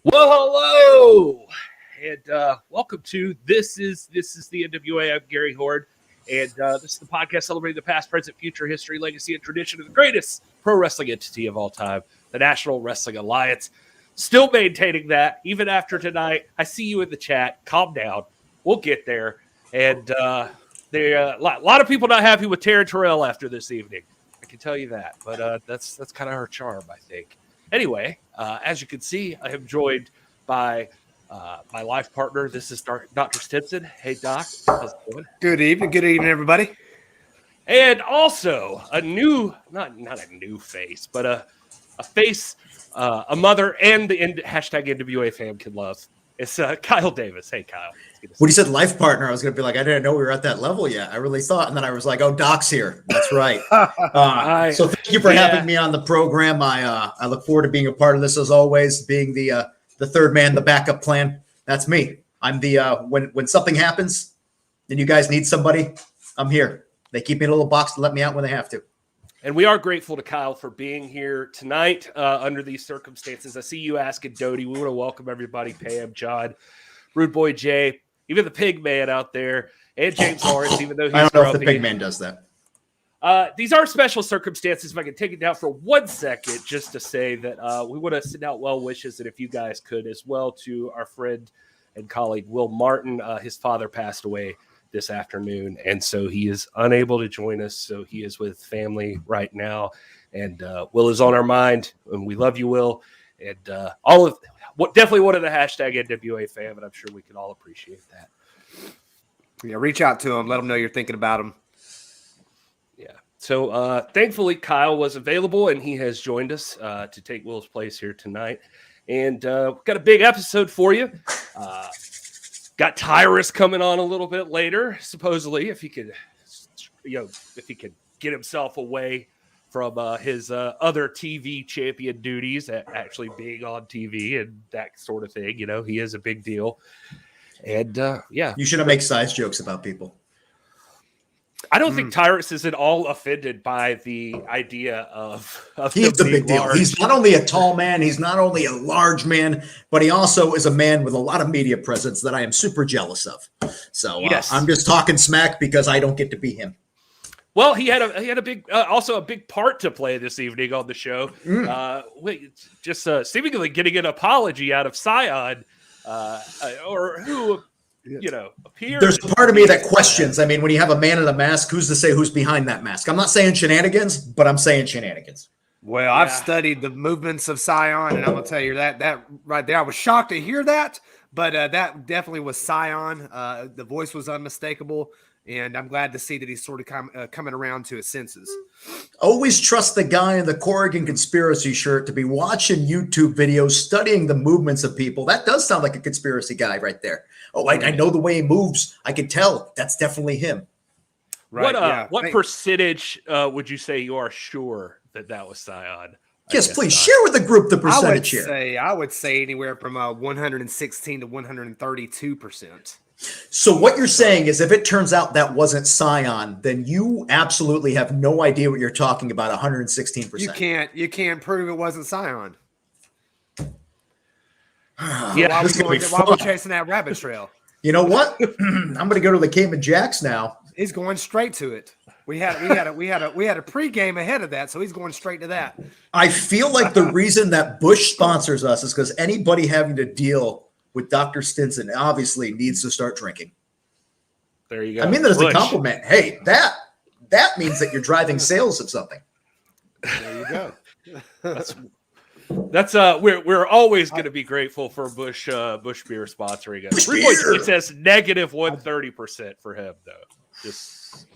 Well, hello, and welcome to This is the NWA. I'm Gary Horne, and this is the podcast celebrating the past, present, future, history, legacy, and tradition of the greatest pro wrestling entity of all time, the National Wrestling Alliance. Still maintaining that, even after tonight. I see you in the chat. Calm down. We'll get there. And a lot of people not happy with Taryn Terrell after this evening. I can tell you that, but that's kind of her charm, I think. Anyway, as you can see, I am joined by my life partner. This is Dr. Stinson. Hey, Doc. How's it going? Good evening, everybody. And also a new, not a new face, but a face a mother and the hashtag NWA fan can love. It's Kyle Davis. Hey, Kyle. When you said life partner, I was going to be like, I didn't know we were at that level yet. I really thought. And then I was like, oh, Doc's here. That's right. So thank you for having me on the program. I look forward to being a part of this as always, being the third man, the backup plan. That's me. I'm the when something happens and you guys need somebody, I'm here. They keep me in a little box to let me out when they have to. And we are grateful to Kyle for being here tonight under these circumstances. I see you asking Doty. We want to welcome everybody, Pam, John, Rude Boy Jay, even the Pig Man out there, and James Lawrence, even though he's I don't know if the Pig Man does that. These are special circumstances. If I can take it down for 1 second, just to say that we want to send out well wishes, and if you guys could as well, to our friend and colleague Wil Martin. His father passed away this afternoon, and so he is unable to join us. So he is with family right now, and Wil is on our mind, and we love you, Wil, and definitely one of the hashtag NWA fan, but I'm sure we can all appreciate that. Yeah, reach out to him, let him know you're thinking about him. Yeah. So thankfully, Kyle was available, and he has joined us to take Wil's place here tonight, and we've got a big episode for you. Got Tyrus coming on a little bit later, supposedly, if he could, get himself away from his other TV champion duties, actually being on TV and that sort of thing. He is a big deal. And yeah, you shouldn't make size jokes about people. I don't think Tyrus is at all offended by the idea of he's a big deal. Large. He's not only a tall man, he's not only a large man, but he also is a man with a lot of media presence that I am super jealous of. So yes. I'm just talking smack because I don't get to be him. Well, he had a big also a big part to play this evening on the show. Seemingly getting an apology out of Scion, or who. Appears. There's a part of me that questions. I mean, when you have a man in a mask, who's to say who's behind that mask? I'm not saying shenanigans, but I'm saying shenanigans. Well, I've studied the movements of Scion, and I'm going to tell you that right there, I was shocked to hear that, but that definitely was Scion. The voice was unmistakable, and I'm glad to see that he's sort of coming around to his senses. Always trust the guy in the Corrigan conspiracy shirt to be watching YouTube videos, studying the movements of people. That does sound like a conspiracy guy right there. Oh, I know the way he moves. I can tell. That's definitely him. Right. What percentage would you say you are sure that was Scion? Yes, please share with the group the percentage here. I would say anywhere from 116 to 132%. So what you're saying is if it turns out that wasn't Scion, then you absolutely have no idea what you're talking about, 116%. You can't prove it wasn't Scion. Yeah, why are we chasing that rabbit trail? You know what? I'm going to go to the Cayman Jacks now. He's going straight to it. We had a pregame ahead of that, so he's going straight to that. I feel like the reason that Bush sponsors us is because anybody having to deal with Dr. Stinson obviously needs to start drinking. There you go. I mean that as a compliment. Hey, that means that you're driving sales of something. There you go. That's we're always going to be grateful for Bush beer sponsoring us. It says negative 130% for him though. Just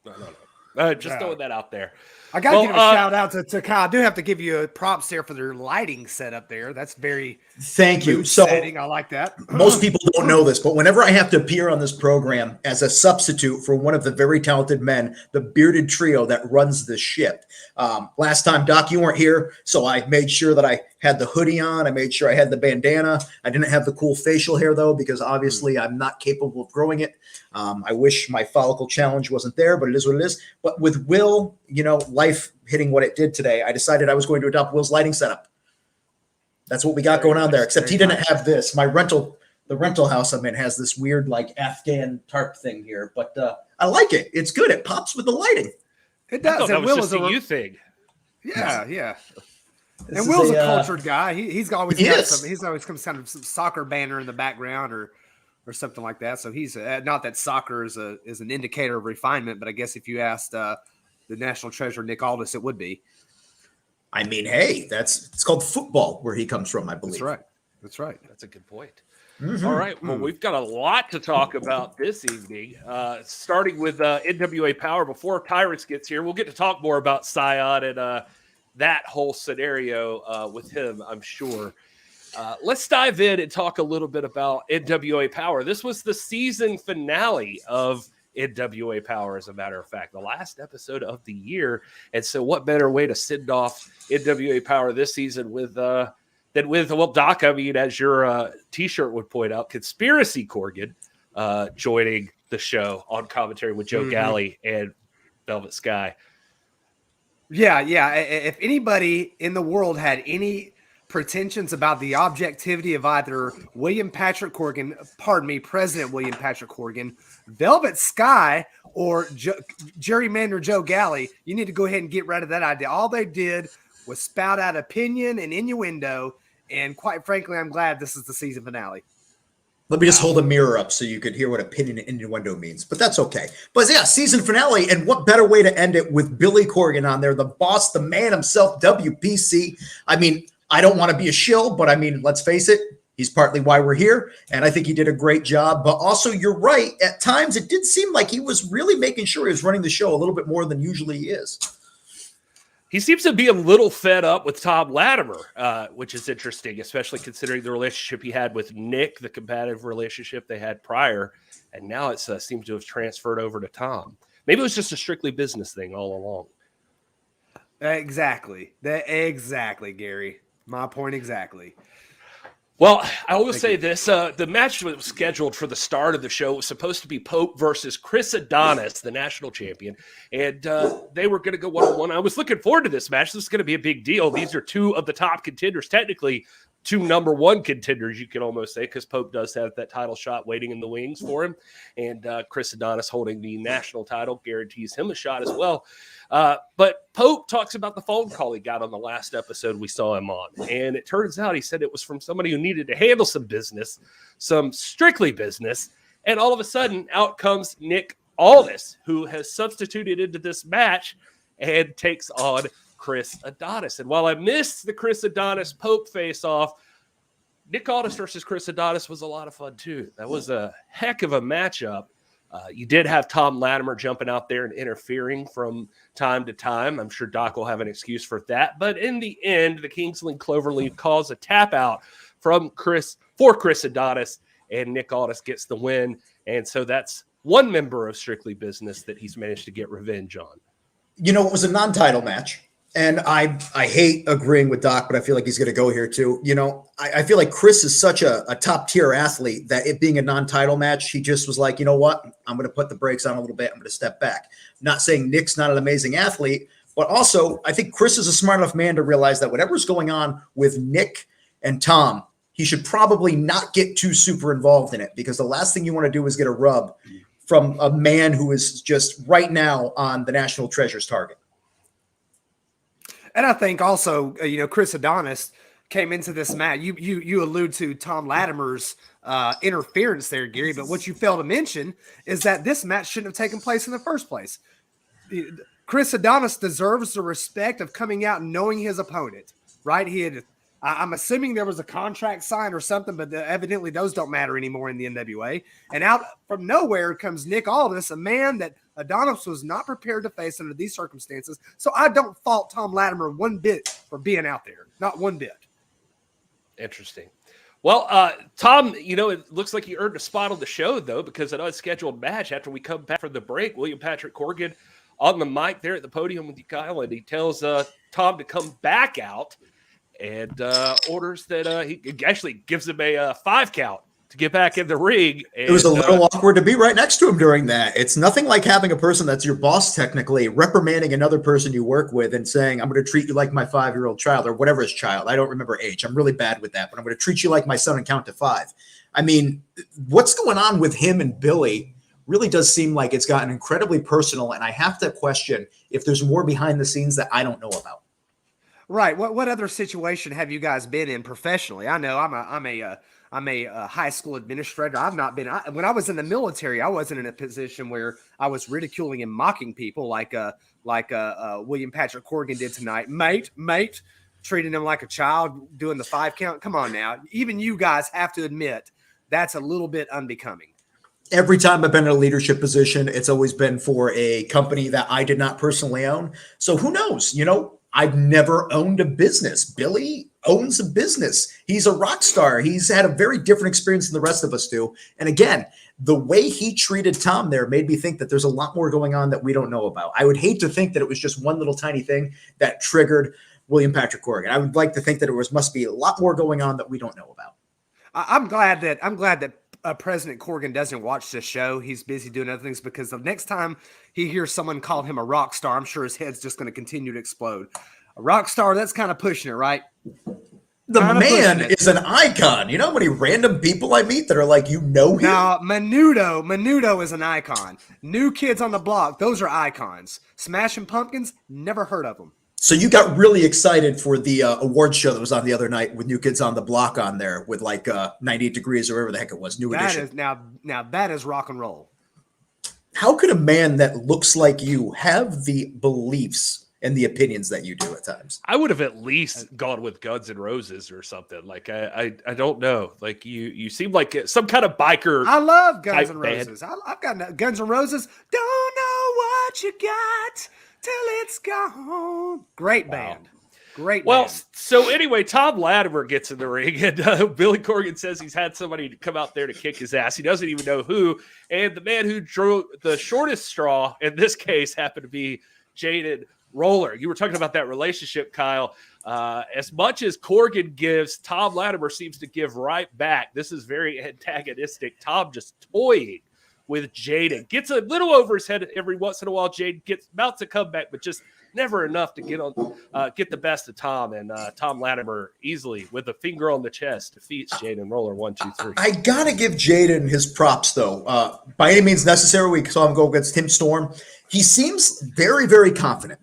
throwing that out there. I got to give a shout out to Kyle. I do have to give you props there for their lighting setup there. That's very thank you. So setting. I like that. Most people don't know this, but whenever I have to appear on this program as a substitute for one of the very talented men, the bearded trio that runs the ship. Last time, Doc, you weren't here, so I made sure that I had the hoodie on. I made sure I had the bandana. I didn't have the cool facial hair, though, because obviously I'm not capable of growing it. I wish my follicle challenge wasn't there, but it is what it is. But with Wil, life hitting what it did today, I decided I was going to adopt Wil's lighting setup. That's what we got going on there. Except he didn't have this. The rental house I'm in has this weird like Afghan tarp thing here, but I like it. It's good. It pops with the lighting. It does. That was just a you thing. Yeah, yeah. And Will's a cultured guy. He's always got some. He's always some soccer banner in the background or something like that. So he's not that soccer is an indicator of refinement, but I guess if you asked the national treasure Nick Aldis, it would be. I mean, hey, it's called football where he comes from, I believe. That's right. That's a good point. Mm-hmm. All right. Well, we've got a lot to talk about this evening, starting with NWA Powerrr. Before Tyrus gets here, we'll get to talk more about Scion and that whole scenario with him, I'm sure. Let's dive in and talk a little bit about NWA Powerrr. This was the season finale of NWA Powerrr, as a matter of fact, the last episode of the year. And so what better way to send off NWA Powerrr this season than with, well, Doc, I mean, as your T-shirt would point out, Conspiracy Corgan joining the show on commentary with Joe Galley and Velvet Sky. Yeah. If anybody in the world had any pretensions about the objectivity of either President William Patrick Corgan, Velvet Sky, or Gerrymander Joe Galley, you need to go ahead and get rid of that idea. All they did was spout out opinion and innuendo, and quite frankly, I'm glad this is the season finale. Let me just hold a mirror up so you could hear what opinion and innuendo means, but that's okay. But yeah, season finale, and what better way to end it with Billy Corgan on there, the boss, the man himself, WPC. I mean, I don't want to be a shill, but I mean, let's face it, he's partly why we're here, and I think he did a great job. But also, you're right, at times it did seem like he was really making sure he was running the show a little bit more than usually he is. He seems to be a little fed up with Tom Latimer, which is interesting, especially considering the relationship he had with Nick, the competitive relationship they had prior. And now it seems to have transferred over to Tom. Maybe it was just a strictly business thing all along. Exactly, Gary. My point exactly. Well, I will say this. The match that was scheduled for the start of the show was supposed to be Pope versus Chris Adonis, the national champion. And they were going to go one-on-one. I was looking forward to this match. This is going to be a big deal. These are two of the top contenders, technically two number one contenders, you can almost say, because Pope does have that title shot waiting in the wings for him. And Chris Adonis holding the national title guarantees him a shot as well. But Pope talks about the phone call he got on the last episode we saw him on. And it turns out he said it was from somebody who needed to handle some business, some strictly business. And all of a sudden, out comes Nick Aldis, who has substituted into this match and takes on Chris Adonis. And while I missed the Chris Adonis Pope face-off, Nick Aldis versus Chris Adonis was a lot of fun, too. That was a heck of a matchup. You did have Tom Latimer jumping out there and interfering from time to time. I'm sure Doc will have an excuse for that. But in the end, the Kingsland Cloverleaf calls a tap out for Chris Adonis, and Nick Aldis gets the win. And so that's one member of Strictly Business that he's managed to get revenge on. You know, it was a non-title match. And I hate agreeing with Doc, but I feel like he's going to go here too. You know, I feel like Chris is such a top tier athlete that it being a non-title match, he just was like, you know what? I'm going to put the brakes on a little bit. I'm going to step back. I'm not saying Nick's not an amazing athlete, but also I think Chris is a smart enough man to realize that whatever's going on with Nick and Tom, he should probably not get too super involved in it, because the last thing you want to do is get a rub from a man who is just right now on the National Treasure's target. And I think also, Chris Adonis came into this match. You allude to Tom Latimer's interference there, Gary, but what you failed to mention is that this match shouldn't have taken place in the first place. Chris Adonis deserves the respect of coming out and knowing his opponent, right? I'm assuming there was a contract signed or something, but evidently those don't matter anymore in the NWA. And out from nowhere comes Nick Aldis, a man that Adonis was not prepared to face under these circumstances. So I don't fault Tom Latimer one bit for being out there. Not one bit. Interesting. Well, Tom, it looks like you earned a spot on the show, though, because an unscheduled match after we come back from the break, William Patrick Corgan on the mic there at the podium with you, Kyle, and he tells Tom to come back out and orders that he actually gives him a 5 count to get back in the ring. And, it was a little awkward to be right next to him during that. It's nothing like having a person that's your boss technically reprimanding another person you work with and saying, I'm going to treat you like my 5-year-old child or whatever his child. I don't remember age. I'm really bad with that, but I'm going to treat you like my son and count to 5. I mean, what's going on with him and Billy really does seem like it's gotten incredibly personal. And I have to question if there's more behind the scenes that I don't know about. Right. What other situation have you guys been in professionally? I know I'm a high school administrator. I've not been. When I was in the military, I wasn't in a position where I was ridiculing and mocking people like William Patrick Corgan did tonight. Mate, treating him like a child, doing the 5 count. Come on now. Even you guys have to admit that's a little bit unbecoming. Every time I've been in a leadership position, it's always been for a company that I did not personally own. So who knows? You know, I've never owned a business. Billy owns a business. He's a rock star. He's had a very different experience than the rest of us do. And again, the way he treated Tom there made me think that there's a lot more going on that we don't know about. I would hate to think that it was just one little tiny thing that triggered William Patrick Corgan. I would like to think that must be a lot more going on that we don't know about. I'm glad that President Corgan doesn't watch this show. He's busy doing other things, because the next time he hears someone call him a rock star, I'm sure his head's just going to continue to explode. A rock star, that's kind of pushing it, right? The man is an icon. You know how many random people I meet that are like, you know him? Now, Menudo is an icon. New Kids on the Block, those are icons. Smashing Pumpkins, never heard of them. So you got really excited for the award show that was on the other night with New Kids on the Block on there with like 98 Degrees or whatever the heck it was. New Edition. Now that is rock and roll. How could a man that looks like you have the beliefs and the opinions that you do at times? I would have at least gone with Guns N' Roses or something. Like I don't know. Like you seem like some kind of biker. I love Guns N' Roses. I've got Guns N' Roses. Don't know what you got till it's gone. Great band. Great Well, band. So anyway, Tom Latimer gets in the ring, and Billy Corgan says he's had somebody to come out there to kick his ass. He doesn't even know who. And the man who drew the shortest straw in this case happened to be Jaden Roller. You were talking about that relationship, Kyle. As much as Corgan gives, Tom Latimer seems to give right back. This is very antagonistic. Tom just toying with Jaden. Gets a little over his head every once in a while. Jaden mounts a comeback, but just never enough to get the best of Tom. And Tom Latimer easily, with a finger on the chest, defeats Jaden Roller 1, 2, 3. I got to give Jaden his props, though. By any means necessary, we saw him go against Tim Storm. He seems very, very confident.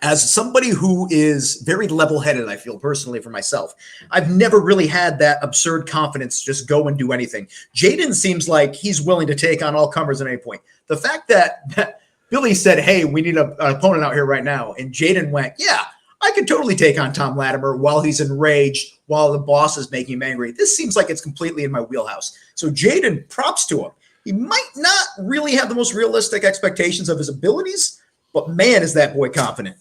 As somebody who is very level-headed, I feel personally for myself, I've never really had that absurd confidence to just go and do anything. Jaden seems like he's willing to take on all comers at any point. The fact that Billy said, hey, we need an opponent out here right now, and Jaden went, yeah, I could totally take on Tom Latimer while he's enraged, while the boss is making him angry. This seems like it's completely in my wheelhouse. So Jaden, props to him. He might not really have the most realistic expectations of his abilities, but man, is that boy confident.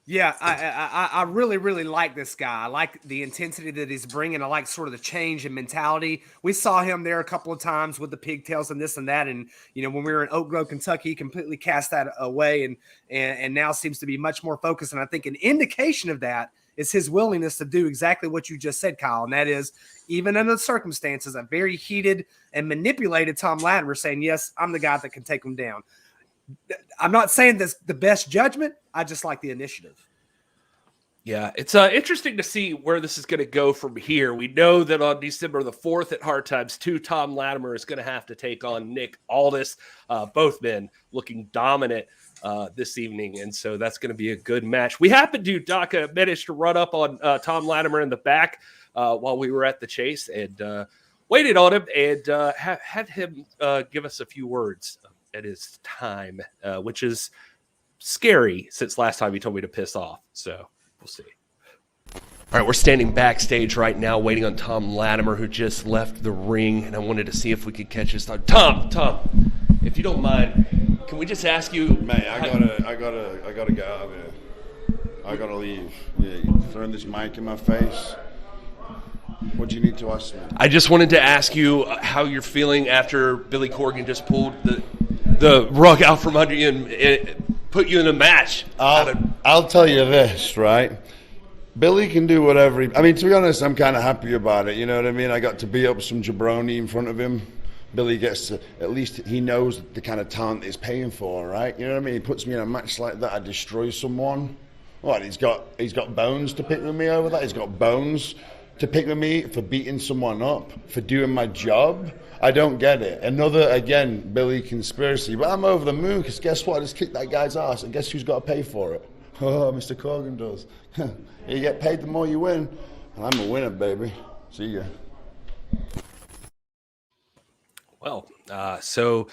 Yeah, I really, really like this guy. I like the intensity that he's bringing. I like sort of the change in mentality. We saw him there a couple of times with the pigtails and this and that. And, you know, when we were in Oak Grove, Kentucky, he completely cast that away and now seems to be much more focused. And I think an indication of that is his willingness to do exactly what you just said, Kyle. And that is, even under the circumstances, a very heated and manipulated Tom Latimer saying, yes, I'm the guy that can take him down. I'm not saying this the best judgment. I just like the initiative. Yeah, it's interesting to see where this is going to go from here. We know that on December the 4th at Hard Times 2, Tom Latimer is going to have to take on Nick Aldis. Both men looking dominant this evening, and so that's going to be a good match. We happened to, Doc, managed to run up on Tom Latimer in the back while we were at the chase and waited on him and had him give us a few words at his time, which is scary since last time he told me to piss off. So we'll see. All right, we're standing backstage right now waiting on Tom Latimer, who just left the ring, and I wanted to see if we could catch his thought. Tom, if you don't mind, can we just ask you? Man, I gotta get out of here. I gotta leave. Yeah, you throwing this mic in my face. What do you need to ask me? I just wanted to ask you how you're feeling after Billy Corgan just pulled the rug out from under you and put you in a match. I'll tell you this, right? Billy can do whatever. I mean, to be honest, I'm kind of happy about it. You know what I mean? I got to beat up some jabroni in front of him. Billy gets to, at least he knows the kind of talent he's paying for, right? You know what I mean? He puts me in a match like that, I destroy someone. What, he's got bones to pick with me over that? He's got bones to pick with me for beating someone up, for doing my job? I don't get it. Another, again, Billy conspiracy. But I'm over the moon, because guess what? I just kicked that guy's ass, and guess who's got to pay for it? Oh, Mr. Corgan does. You get paid the more you win. And I'm a winner, baby. See ya. Well, so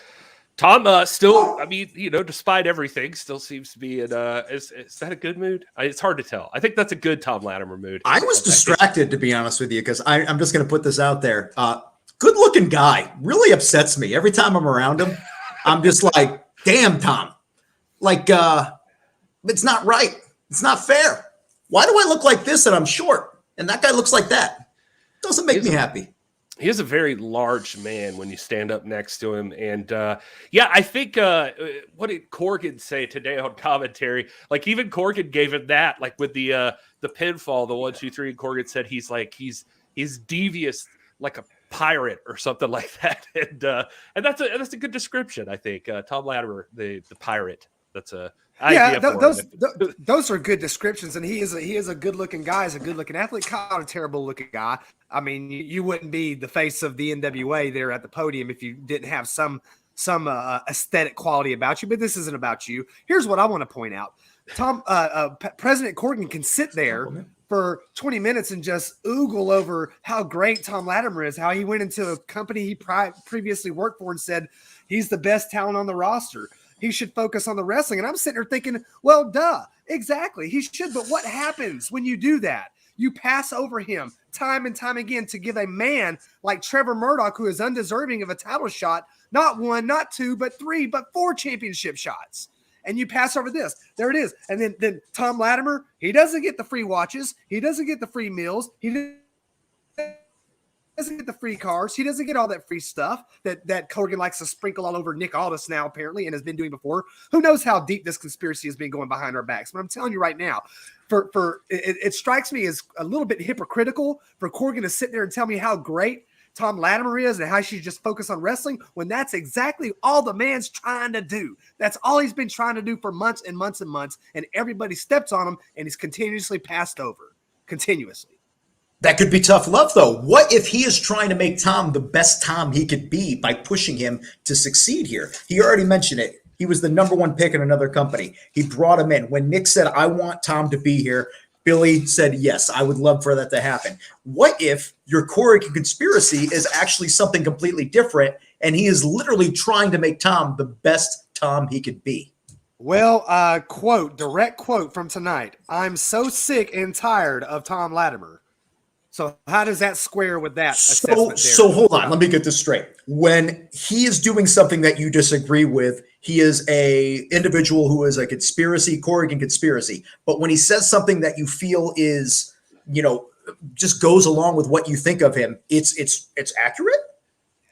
Tom still, I mean, you know, despite everything, still seems to be in is that a good mood? It's hard to tell. I think that's a good Tom Latimer mood. I was distracted, to be honest with you, because I'm just going to put this out there. Good looking guy, really upsets me every time I'm around him. I'm just like, damn, Tom, like it's not right. It's not fair. Why do I look like this and I'm short, and that guy looks like that? Doesn't make me happy. He is a very large man when you stand up next to him. And yeah, I think what did Corgan say today on commentary? Like even Corgan gave him that, like with the pinfall, the 1, 2, 3. And Corgan said he's devious like a pirate or something like that. And that's a good description, I think. Tom Latimer, the pirate. That's a idea those are good descriptions, and he is a good looking guy. He's a good looking athlete. Kind of terrible looking guy. I mean, you wouldn't be the face of the NWA there at the podium if you didn't have some aesthetic quality about you. But this isn't about you. Here's what I want to point out: Tom, President Corgan can sit there for 20 minutes and just oogle over how great Tom Latimer is. How he went into a company he previously worked for and said he's the best talent on the roster. He should focus on the wrestling. And I'm sitting there thinking, well, duh, exactly. He should. But what happens when you do that? You pass over him time and time again to give a man like Trevor Murdoch, who is undeserving of a title shot, not 1, not 2, but 3, but 4 championship shots. And you pass over this. There it is. And then Tom Latimer, he doesn't get the free watches. He doesn't get the free meals. He doesn't get the free cars. He doesn't get all that free stuff that Corgan likes to sprinkle all over Nick Aldis now, apparently, and has been doing before. Who knows how deep this conspiracy has been going behind our backs? But I'm telling you right now, it strikes me as a little bit hypocritical for Corgan to sit there and tell me how great Tom Latimer is and how he should just focus on wrestling when that's exactly all the man's trying to do. That's all he's been trying to do for months and months and months, and everybody steps on him, and he's continuously passed over. Continuously. That could be tough love, though. What if he is trying to make Tom the best Tom he could be by pushing him to succeed here? He already mentioned it. He was the number 1 pick in another company. He brought him in. When Nick said, I want Tom to be here, Billy said, yes, I would love for that to happen. What if your Corgan conspiracy is actually something completely different, and he is literally trying to make Tom the best Tom he could be? Well, direct quote from tonight. I'm so sick and tired of Tom Latimer. So how does that square with that assessment there? So hold on. Let me get this straight. When he is doing something that you disagree with, he is a individual who is a Corgan conspiracy. But when he says something that you feel is, just goes along with what you think of him, it's accurate?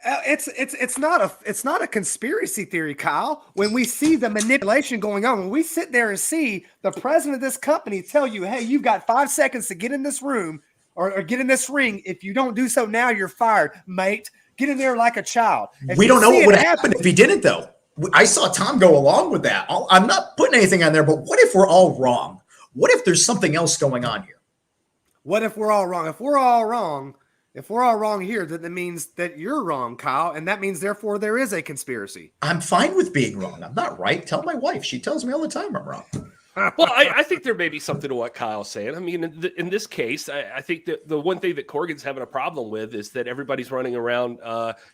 It's not a conspiracy theory, Kyle. When we see the manipulation going on, when we sit there and see the president of this company tell you, hey, you've got 5 seconds to get in this room or get in this ring. If you don't do so now, you're fired, mate. Get in there like a child. We don't know what would happen if he didn't, though. I saw Tom go along with that. I'm not putting anything on there, but what if we're all wrong? What if there's something else going on here? What if we're all wrong? If we're all wrong here, then that means that you're wrong, Kyle, and that means therefore there is a conspiracy. I'm fine with being wrong. I'm not right. Tell my wife. She tells me all the time I'm wrong. Well, I think there may be something to what Kyle's saying. I mean, in this case, I think that the one thing that Corgan's having a problem with is that everybody's running around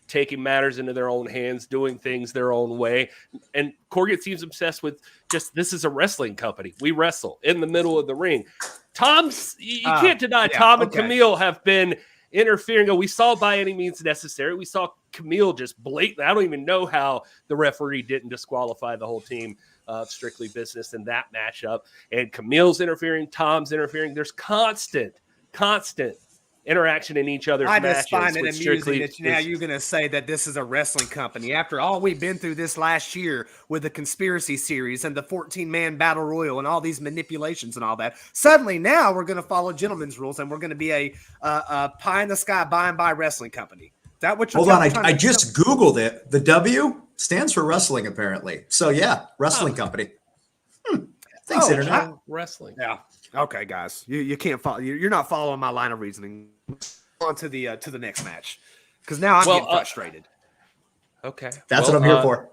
taking matters into their own hands, doing things their own way. And Corgan seems obsessed with just, this is a wrestling company. We wrestle in the middle of the ring. You can't deny Tom and Camille have been interfering. We saw by any means necessary. We saw Camille just blatantly. I don't even know how the referee didn't disqualify the whole team. Strictly Business in that matchup, and Camille's interfering, Tom's interfering. There's constant interaction in each other's I matches. just find it which amusing strictly that now is- you're going to say that this is a wrestling company. After all we've been through this last year with the conspiracy series and the 14-man battle royal and all these manipulations and all that, suddenly now we're going to follow gentlemen's rules and we're going to be a pie in the sky by and by wrestling company. Is that what you're Hold on, trying I to just Googled it. The W stands for wrestling, apparently. So yeah, wrestling company. Thanks, Internet. wrestling. Yeah. Okay, guys, you can't follow. You're not following my line of reasoning. On to the next match, because now I'm getting frustrated. Okay, That's what I'm here for.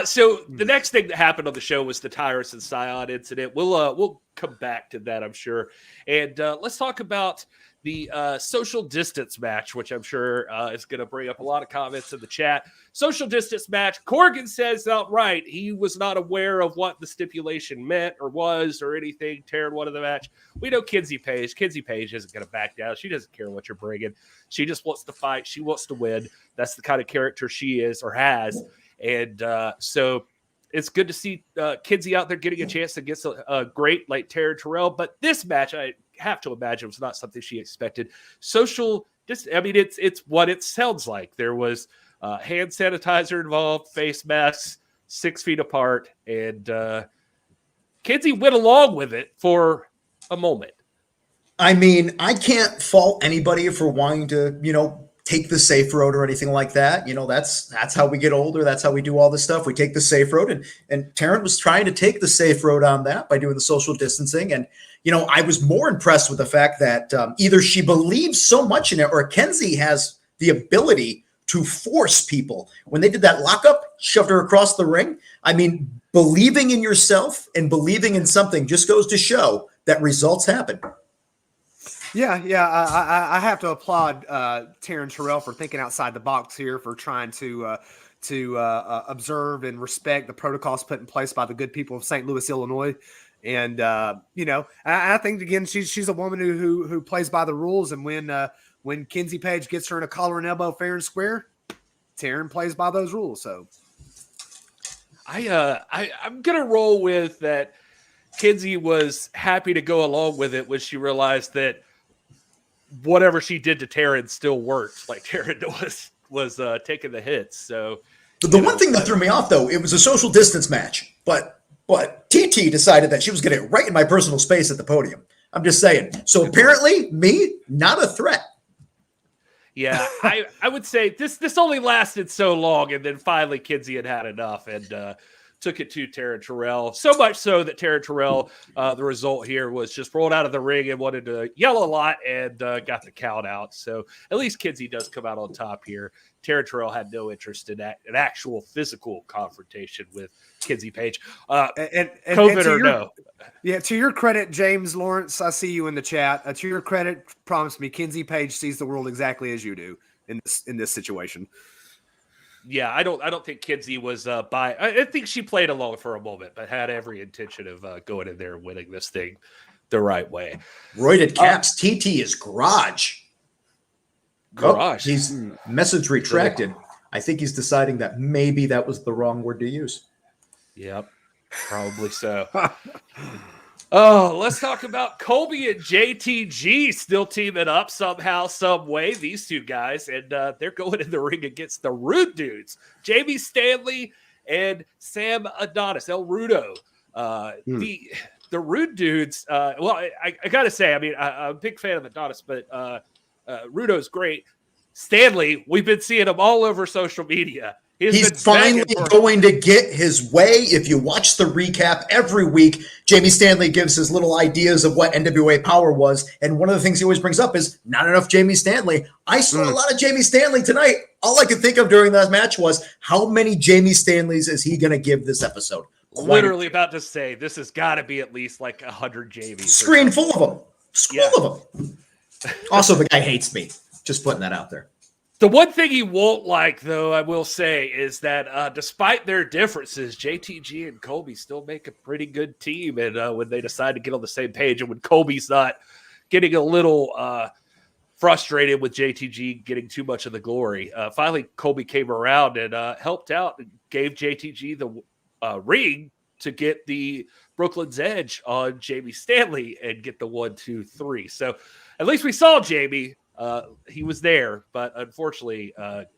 So the next thing that happened on the show was the Tyrus and Scion incident. We'll come back to that, I'm sure. And let's talk about the social distance match, which I'm sure is going to bring up a lot of comments in the chat. Social distance match. Corgan says outright he was not aware of what the stipulation meant or was or anything. Taryn won the match. We know Kenzie Paige. Kenzie Paige isn't going to back down. She doesn't care what you're bringing. She just wants to fight. She wants to win. That's the kind of character she is or has. And so it's good to see Kenzie out there getting a chance against a great like Terrell. But this match, I have to imagine, was not something she expected. It's what it sounds like. There was hand sanitizer involved, face masks, 6 feet apart, and Kenzie went along with it for a moment. I mean, I can't fault anybody for wanting to, take the safe road or anything like that. That's how we get older. That's how we do all this stuff. We take the safe road, and Taryn was trying to take the safe road on that by doing the social distancing. And, I was more impressed with the fact that either she believes so much in it or Kenzie has the ability to force people. When they did that lockup, shoved her across the ring. I mean, believing in yourself and believing in something just goes to show that results happen. Yeah. I have to applaud Taryn Terrell for thinking outside the box here, for trying to observe and respect the protocols put in place by the good people of St. Louis, Illinois. And I think again she's a woman who plays by the rules. And when Kenzie Paige gets her in a collar and elbow fair and square, Taryn plays by those rules. So I'm gonna roll with that. Kenzie was happy to go along with it when she realized that whatever she did to Taryn still worked. Like Taryn was taking the hits. So the one thing that threw me off, though, it was a social distance match, but TT decided that she was going to get right in my personal space at the podium. I'm just saying. So apparently, me, not a threat. Yeah, I would say this only lasted so long, and then finally Kenzie had enough and took it to Terrell. So much so that Terrell, the result here was just rolled out of the ring and wanted to yell a lot and got the count out. So at least Kenzie does come out on top here. Terrell had no interest in an actual physical confrontation with Kenzie Paige. And COVID or no. Yeah, to your credit, James Lawrence, I see you in the chat. To your credit, promise me, Kenzie Paige sees the world exactly as you do in this situation. Yeah, I don't think Kenzie was I think she played along for a moment, but had every intention of going in there and winning this thing the right way. Roided caps. TT is garage. Garage. He's message retracted. I think he's deciding that maybe that was the wrong word to use. Yep, probably so. Oh, let's talk about Colby and JTG still teaming up somehow, some way. These two guys, and they're going in the ring against the Rude Dudes, Jamie Stanley and Sam Adonis, El Rudo. The Rude Dudes. Well, I gotta say, I mean, I'm a big fan of Adonis, but Rudo's great. Stanley, we've been seeing him all over social media. He's finally going to get his way. If you watch the recap every week, Jamie Stanley gives his little ideas of what NWA Powerrr was. And one of the things he always brings up is not enough Jamie Stanley. I saw a lot of Jamie Stanley tonight. All I could think of during that match was how many Jamie Stanleys is he going to give this episode? Literally about to say, this has got to be at least like 100 Jamies. Screen full of them. School of them. Also, the guy hates me. Just putting that out there. The one thing he won't like, though, I will say, is that despite their differences, JTG and Colby still make a pretty good team. And when they decide to get on the same page, and when Colby's not getting a little frustrated with JTG getting too much of the glory, finally Colby came around and helped out and gave JTG the ring to get the Brooklyn's Edge on Jamie Stanley and get the 1-2-3. So at least we saw Jamie. He was there, but unfortunately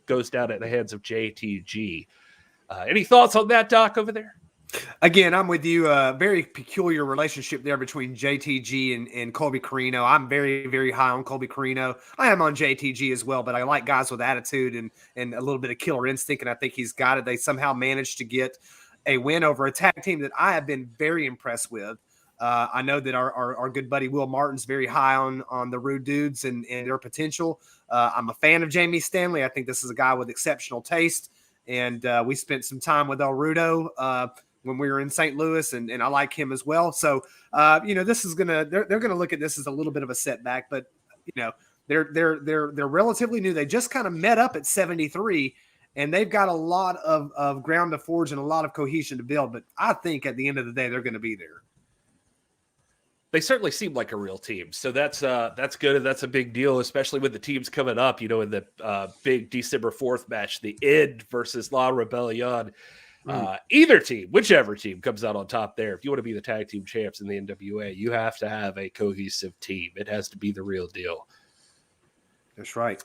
goes down at the hands of JTG. Any thoughts on that, Doc, over there? Again, I'm with you. Very peculiar relationship there between JTG and Colby Corino. I'm very, very high on Colby Corino. I am on JTG as well, but I like guys with attitude and a little bit of killer instinct, and I think he's got it. They somehow managed to get a win over a tag team that I have been very impressed with. I know that our good buddy Wil Martin's very high on the Rude Dudes and their potential. I'm a fan of Jamie Stanley. I think this is a guy with exceptional taste, and we spent some time with El Rudo when we were in St. Louis, and I like him as well. So, this is they're gonna look at this as a little bit of a setback, but they're relatively new. They just kind of met up at 73, and they've got a lot of ground to forge and a lot of cohesion to build. But I think at the end of the day, they're going to be there. They certainly seem like a real team, so that's good, and that's a big deal, especially with the teams coming up. In the big December 4th match, the End versus La Rebellion. Either team, whichever team comes out on top there, if you want to be the tag team champs in the NWA, you have to have a cohesive team. It has to be the real deal. That's right.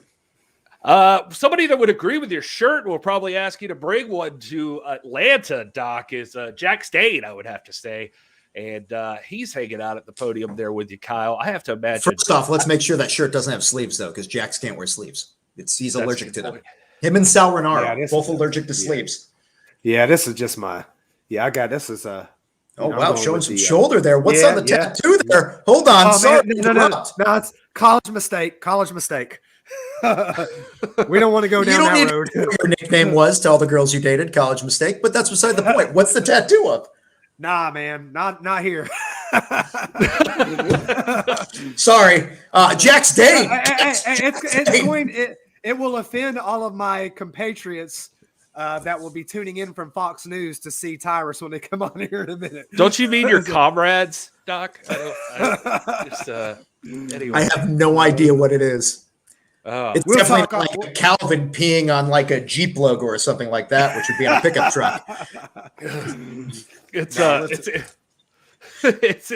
Somebody that would agree with your shirt will probably ask you to bring one to Atlanta, Doc, is Jack Dane, I would have to say. And he's hanging out at the podium there with you, Kyle. I have to imagine. First off, let's make sure that shirt doesn't have sleeves, though, because Jax can't wear sleeves. He's allergic to them. Him and Sal Renaro, both allergic to sleeves. Yeah, this is just my. Yeah, I got this. Is oh wow, showing some shoulder there. What's on the tattoo there? Hold on, sorry. No, it's college mistake. College mistake. We don't want to go down that road. Your nickname was to all the girls you dated, college mistake. But that's beside the point. What's the tattoo of? Nah, man, not here. Sorry, Jax Dane. It will offend all of my compatriots that will be tuning in from Fox News to see Tyrus when they come on here in a minute. Don't you mean your comrades, Doc? Anyway. I have no idea what it is. It's definitely like Calvin peeing on like a Jeep logo or something like that, which would be on a pickup truck. It's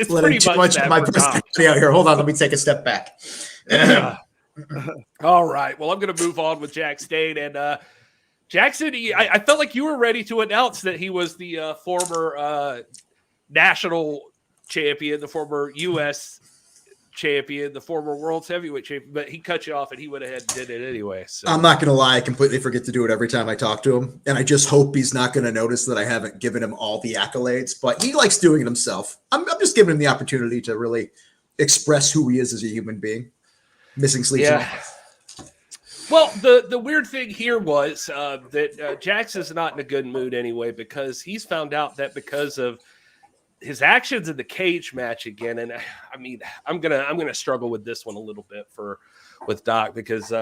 letting too much of my personality out here. Hold on, let me take a step back. All right. Well, I'm going to move on with Jack Dane. And Jackson, I felt like you were ready to announce that he was the former national champion, the former U.S. champion, the former world's heavyweight champion, but he cut you off and he went ahead and did it anyway. So I'm not going to lie. I completely forget to do it every time I talk to him. And I just hope he's not going to notice that I haven't given him all the accolades, but he likes doing it himself. I'm just giving him the opportunity to really express who he is as a human being. Missing sleeves. Yeah. Well, the weird thing here was that Jax is not in a good mood anyway, because he's found out that because of his actions in the cage match again, and I mean, I'm gonna struggle with this one a little bit with Doc, because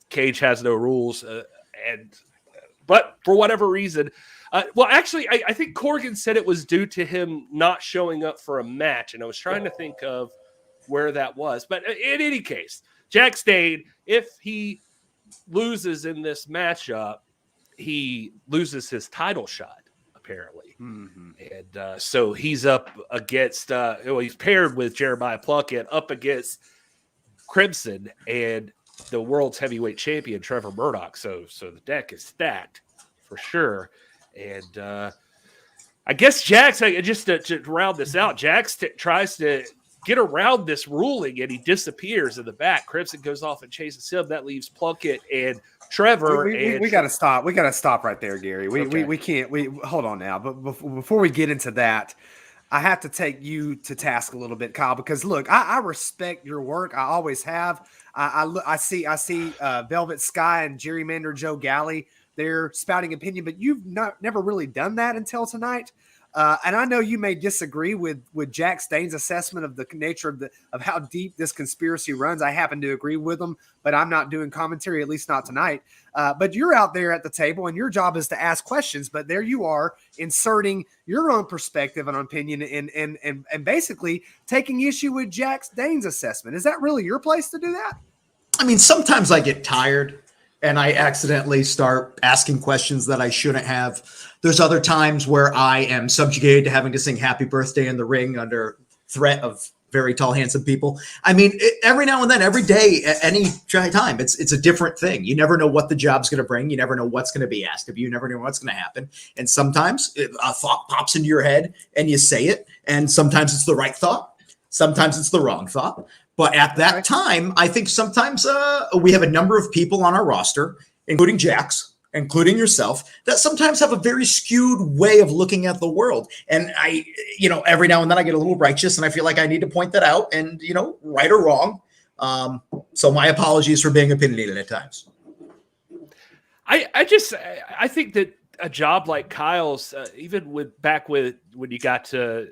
cage has no rules, but for whatever reason, well, actually, I think Corgan said it was due to him not showing up for a match, and I was trying to think of where that was, but in any case, Jack Dane, if he loses in this matchup, he loses his title shot, apparently. Mm-hmm. And so he's up against, he's paired with Jeremiah Plunkett up against Crimson and the world's heavyweight champion, Trevor Murdoch. So the deck is stacked for sure. And I guess Jax, just to round this out, Jax tries to get around this ruling and he disappears in the back. Crimson goes off and chases him. That leaves Plunkett and Trevor. We got to stop. We got to stop right there, Gary. We can't. Hold on now. But before we get into that, I have to take you to task a little bit, Kyle, because look, I respect your work. I always have. I see Velvet Sky and Gerrymander Joe Galley. They're spouting opinion, but you've never really done that until tonight. And I know you may disagree with Jack Dane's assessment of the nature of how deep this conspiracy runs. I happen to agree with him, but I'm not doing commentary, at least not tonight. But you're out there at the table, and your job is to ask questions. But there you are, inserting your own perspective and opinion, and basically taking issue with Jack Dane's assessment. Is that really your place to do that? I mean, sometimes I get tired. and I accidentally start asking questions that I shouldn't have. There's other times where I am subjugated to having to sing happy birthday in the ring under threat of very tall, handsome people. I mean, every now and then, every day, at any time, it's a different thing. You never know what the job's going to bring. You never know what's going to be asked of you. You never know what's going to happen. And sometimes a thought pops into your head and you say it. And sometimes it's the right thought. Sometimes it's the wrong thought. But at that time, I think sometimes we have a number of people on our roster, including Jax, including yourself, that sometimes have a very skewed way of looking at the world. And I, every now and then I get a little righteous and I feel like I need to point that out and, right or wrong. So my apologies for being opinionated at times. I think that a job like Kyle's, even back when you got to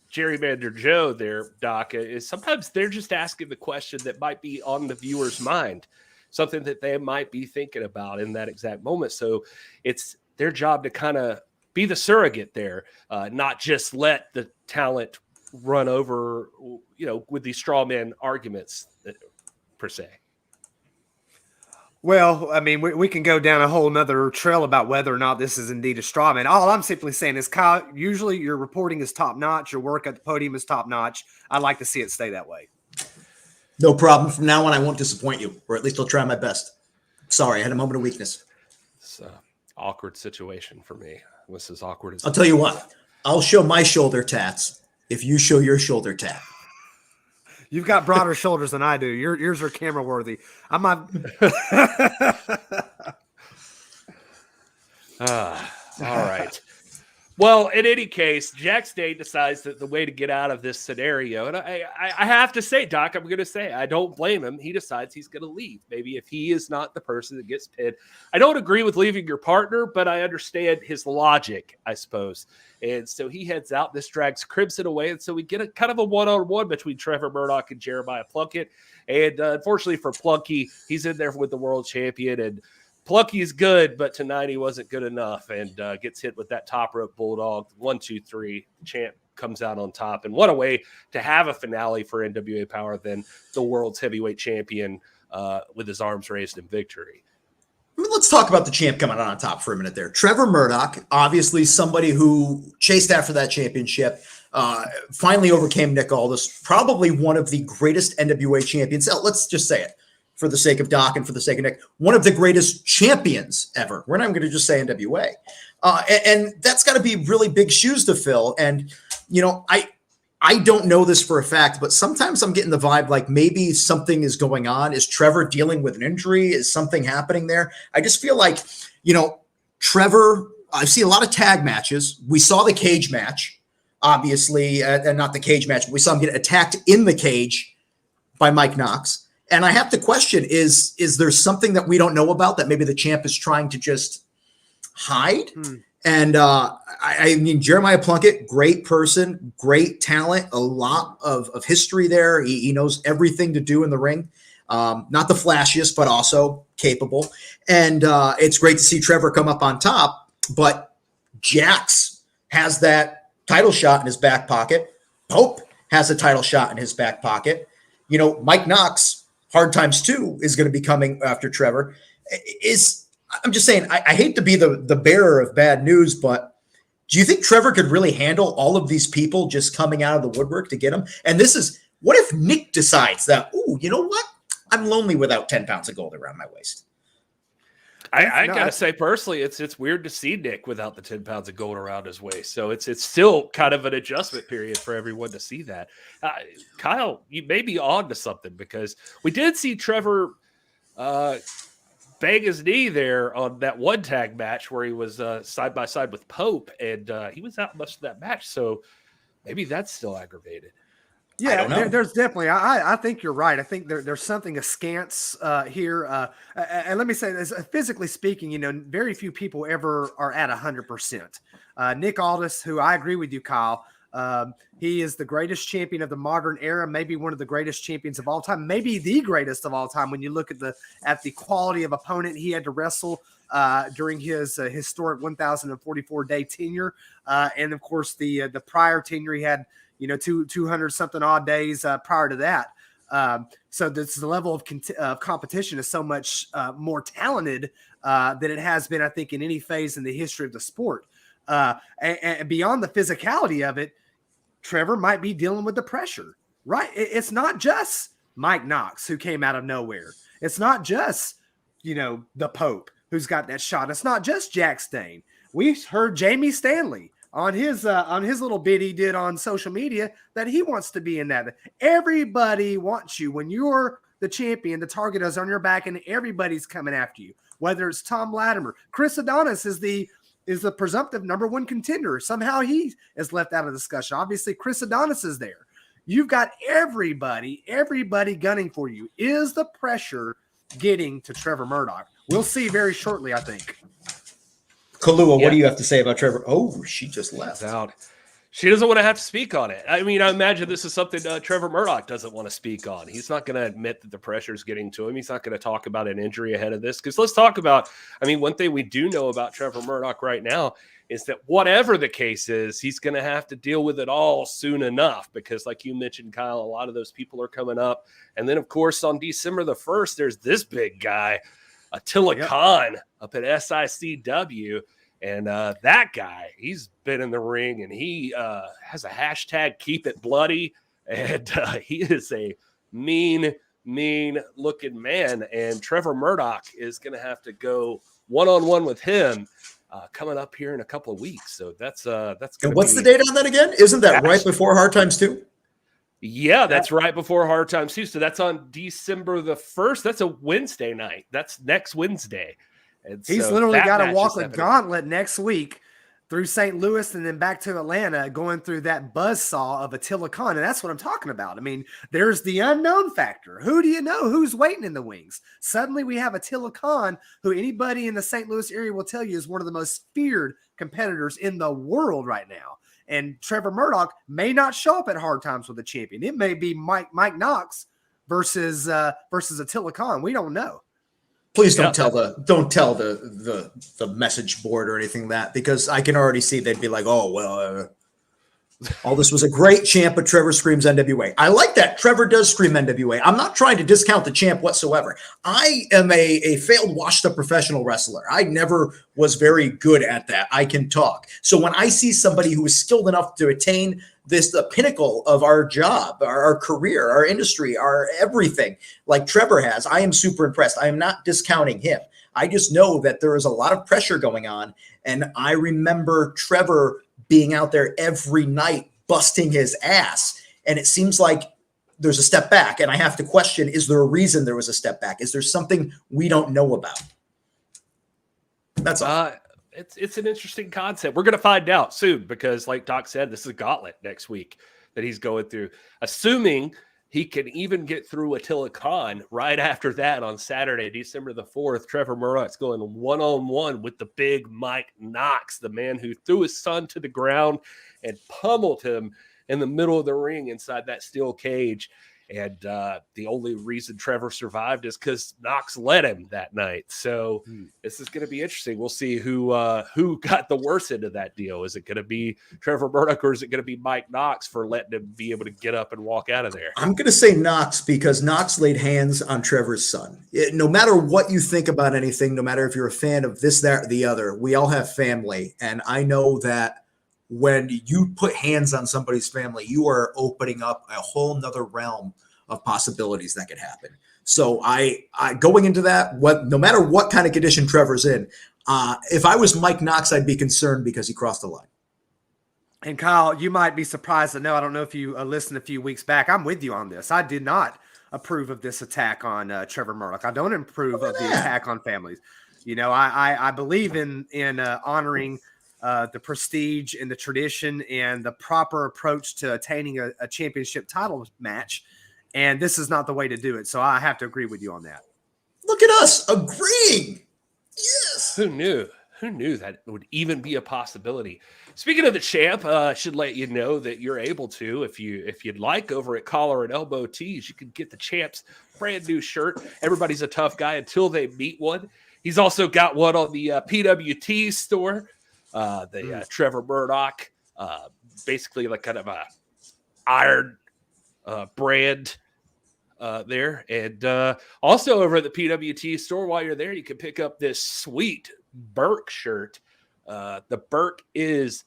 Gerrymander Joe there, Doc, is sometimes they're just asking the question that might be on the viewer's mind, something that they might be thinking about in that exact moment. So it's their job to kind of be the surrogate there, not just let the talent run over, with these straw man arguments per se. Well, I mean, we can go down a whole nother trail about whether or not this is indeed a straw man. All I'm simply saying is, Kyle, usually your reporting is top notch. Your work at the podium is top notch. I'd like to see it stay that way. No problem. From now on, I won't disappoint you, or at least I'll try my best. Sorry, I had a moment of weakness. It's an awkward situation for me. This is awkward as I'll tell you what. I'll show my shoulder tats if you show your shoulder tat. You've got broader shoulders than I do. Yours are camera worthy. I'm not. All right. Well, in any case, Jax Dane decides that the way to get out of this scenario, and I have to say, Doc, I'm going to say, I don't blame him. He decides he's going to leave. Maybe if he is not the person that gets pinned. I don't agree with leaving your partner, but I understand his logic, I suppose. And so he heads out. This drags Crimson away. And so we get a kind of a one-on-one between Trevor Murdoch and Jeremiah Plunkett. And unfortunately for Plunky, he's in there with the world champion. And Plunky's good, but tonight he wasn't good enough and gets hit with that top rope bulldog. 1, 2, 3. Champ comes out on top. And what a way to have a finale for NWA Powerrr than the world's heavyweight champion with his arms raised in victory. I mean, let's talk about the champ coming out on top for a minute there. Trevor Murdoch, obviously somebody who chased after that championship, finally overcame Nick Aldis, probably one of the greatest NWA champions. Let's just say it for the sake of Doc and for the sake of Nick, one of the greatest champions ever. We're not going to just say NWA. And that's got to be really big shoes to fill. And, I don't know this for a fact, but sometimes I'm getting the vibe like maybe something is going on. Is Trevor dealing with an injury? Is something happening there? I just feel like, Trevor, I see a lot of tag matches. We saw the cage match, obviously, and not the cage match, but we saw him get attacked in the cage by Mike Knox. And I have to question, is there something that we don't know about that maybe the champ is trying to just hide? And I mean, Jeremiah Plunkett, great person, great talent, a lot of history there. He knows everything to do in the ring. Not the flashiest, but also capable. And it's great to see Trevor come up on top. But Jax has that title shot in his back pocket. Pope has a title shot in his back pocket. Mike Knox, Hard Times 2, is going to be coming after Trevor. I'm just saying, I hate to be the bearer of bad news, but do you think Trevor could really handle all of these people just coming out of the woodwork to get him? And what if Nick decides that, you know what? I'm lonely without 10 pounds of gold around my waist. I gotta say personally, it's weird to see Nick without the 10 pounds of gold around his waist. So it's still kind of an adjustment period for everyone to see that. Kyle, you may be on to something because we did see Trevor bang his knee there on that one tag match where he was side by side with Pope, and he was out much of that match. So maybe that's still aggravated. Yeah, there's definitely. I think you're right. I think there's something askance here. And let me say this: physically speaking, very few people ever are at 100%. Nick Aldis, who I agree with you, Kyle. He is the greatest champion of the modern era, maybe one of the greatest champions of all time, maybe the greatest of all time. When you look at the quality of opponent he had to wrestle during his historic 1,044-day tenure, and of course the prior tenure he had. 200 something odd days prior to that. So the level of competition is so much more talented than it has been, I think, in any phase in the history of the sport. And beyond the physicality of it, Trevor might be dealing with the pressure, right? It's not just Mike Knox who came out of nowhere. It's not just, the Pope who's got that shot. It's not just Jack Stain. We heard Jamie Stanley on his little bit he did on social media that he wants to be in that. Everybody wants you when you're the champion. The target is on your back, and everybody's coming after you. Whether it's Tom Latimer, Chris Adonis is the presumptive number one contender. Somehow he is left out of discussion. Obviously, Chris Adonis is there. You've got everybody gunning for you. Is the pressure getting to Trevor Murdoch? We'll see very shortly, I think. Kalua, what do you have to say about Trevor? Oh, she just left. Out. She doesn't want to have to speak on it. I mean, I imagine this is something Trevor Murdoch doesn't want to speak on. He's not going to admit that the pressure is getting to him. He's not going to talk about an injury ahead of this. Because let's talk about, one thing we do know about Trevor Murdoch right now is that whatever the case is, he's going to have to deal with it all soon enough. Because like you mentioned, Kyle, a lot of those people are coming up. And then, of course, on December the 1st, there's this big guy, Attila Khan, up at SICW. And that guy, he's been in the ring, and he has a hashtag Keep It Bloody, and he is a mean looking man. And Trevor Murdoch is going to have to go one-on-one with him coming up here in a couple of weeks. So that's going to And what's the date on that again? Isn't that right before Hard Times 2? Yeah, that's right before Hard Times 2. So that's on December the 1st. That's a Wednesday night. That's next Wednesday. And he's so literally got to walk a gauntlet next week through St. Louis and then back to Atlanta, going through that buzzsaw of Attila Khan. And that's what I'm talking about. I mean, there's the unknown factor. Who do you know who's waiting in the wings? Suddenly we have Attila Khan, who anybody in the St. Louis area will tell you is one of the most feared competitors in the world right now. And Trevor Murdoch may not show up at Hard Times with a champion. It may be Mike Knox versus Attila Khan. We don't know. Please don't tell the message board or anything that, because I can already see they'd be like, oh, well, all this was a great champ, but Trevor screams NWA. I like that. Trevor does scream NWA. I'm not trying to discount the champ whatsoever. I am a failed washed-up professional wrestler. I never was very good at that. I can talk. So when I see somebody who is skilled enough to attain the pinnacle of our job, our career, our industry, our everything, like Trevor has, I am super impressed. I am not discounting him. I just know that there is a lot of pressure going on. And I remember Trevor being out there every night, busting his ass. And it seems like there's a step back. And I have to question, is there a reason there was a step back? Is there something we don't know about? That's all. It's an interesting concept. We're going to find out soon because, like Doc said, this is a gauntlet next week that he's going through. Assuming he can even get through Attila Khan right after that on Saturday, December the 4th, Trevor Murdoch's going one-on-one with the big Mike Knox, the man who threw his son to the ground and pummeled him in the middle of the ring inside that steel cage. And the only reason Trevor survived is because Knox led him that night. So this is going to be interesting. We'll see who got the worst end of that deal. Is it going to be Trevor Murdoch, or is it going to be Mike Knox for letting him be able to get up and walk out of there? I'm going to say Knox, because Knox laid hands on Trevor's son. No matter what you think about anything, no matter if you're a fan of this, that, or the other, we all have family. And I know that when you put hands on somebody's family, you are opening up a whole nother realm of possibilities that could happen. So I going into that, no matter what kind of condition Trevor's in, if I was Mike Knox, I'd be concerned because he crossed the line. And Kyle, you might be surprised to know, I don't know if you listened a few weeks back, I'm with you on this. I did not approve of this attack on Trevor Murdoch. I don't approve of the attack on families. You know, I believe in honoring the prestige and the tradition and the proper approach to attaining a championship title match. And this is not the way to do it. So I have to agree with you on that. Look at us agreeing. Yes. Who knew? Who knew that would even be a possibility? Speaking of the champ, I should let you know that you're able to, if you'd like, over at Collar and Elbow Tees, you can get the champ's brand new shirt. Everybody's a tough guy until they meet one. He's also got one on the PWT store. The Trevor Murdoch, basically like kind of a iron brand there. And also over at the PWT store, while you're there, you can pick up this sweet Burke shirt. The Burke is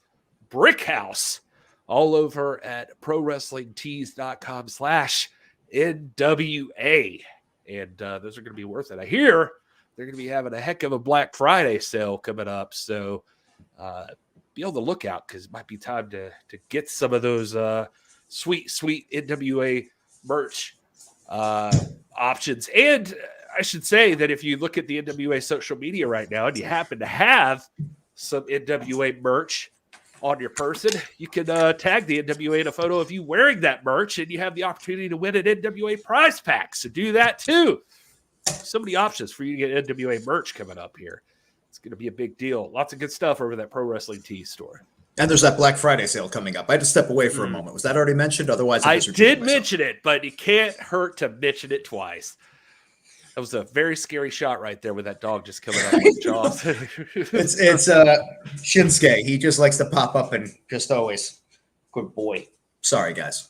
Brick House, all over at prowrestlingtees.com/NWA. And those are going to be worth it. I hear they're going to be having a heck of a Black Friday sale coming up. So be on the lookout, because it might be time to get some of those sweet NWA merch options. And I should say that if you look at the NWA social media right now and you happen to have some NWA merch on your person, you can tag the NWA in a photo of you wearing that merch, and you have the opportunity to win an NWA prize pack. So do that too. So many options for you to get NWA merch coming up here. It's going to be a big deal. Lots of good stuff over that Pro Wrestling Tees store. And there's that Black Friday sale coming up. I had to step away for a moment. Was that already mentioned? Otherwise, I did mention it, but it can't hurt to mention it twice. That was a very scary shot right there with that dog just coming up with jaws. It's Shinsuke. He just likes to pop up and just always good boy. Sorry, guys.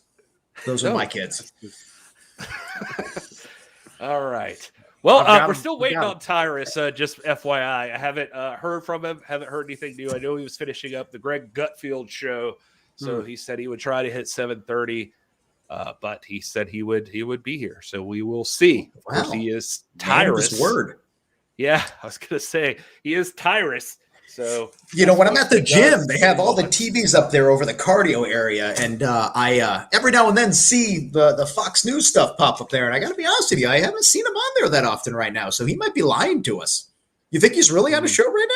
Those are my kids. All right. Well, we're still waiting on Tyrus. Just FYI, I haven't heard from him. Haven't heard anything new. I know he was finishing up the Greg Gutfield show, so he said he would try to hit 7:30. But he said he would be here, so we will see. Of course, he is Tyrus. Word. Yeah, I was gonna say he is Tyrus. So when I'm at the gym, they have all the TVs up there over the cardio area, and I every now and then see the Fox News stuff pop up there. And I got to be honest with you, I haven't seen him on there that often right now, so he might be lying to us. You think he's really on a show right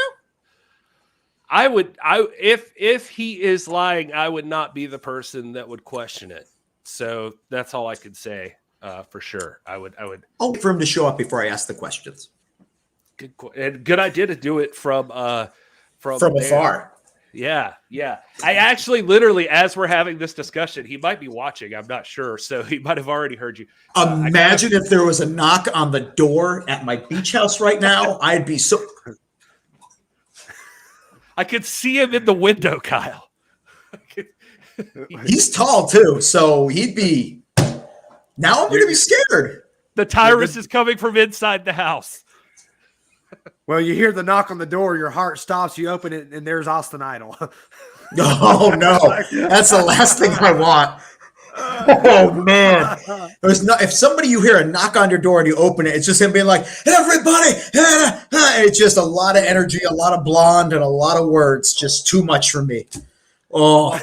now? If he is lying, I would not be the person that would question it. So that's all I could say for sure. I would. I'll wait for him to show up before I ask the questions. Good idea to do it from afar. Yeah. I actually literally, as we're having this discussion, he might be watching. I'm not sure, so he might have already heard you. Imagine if there was a knock on the door at my beach house right now. I'd be so. I could see him in the window, Kyle. He's tall too, so he'd be. Now I'm going to be scared. The Tyrus is coming from inside the house. Well, you hear the knock on the door, your heart stops, you open it, and there's Austin Idol. Oh no, that's the last thing I want. Oh man, if somebody you hear a knock on your door and you open it, it's just him being like, "Everybody!" It's just a lot of energy, a lot of blonde, and a lot of words. Just too much for me. Oh.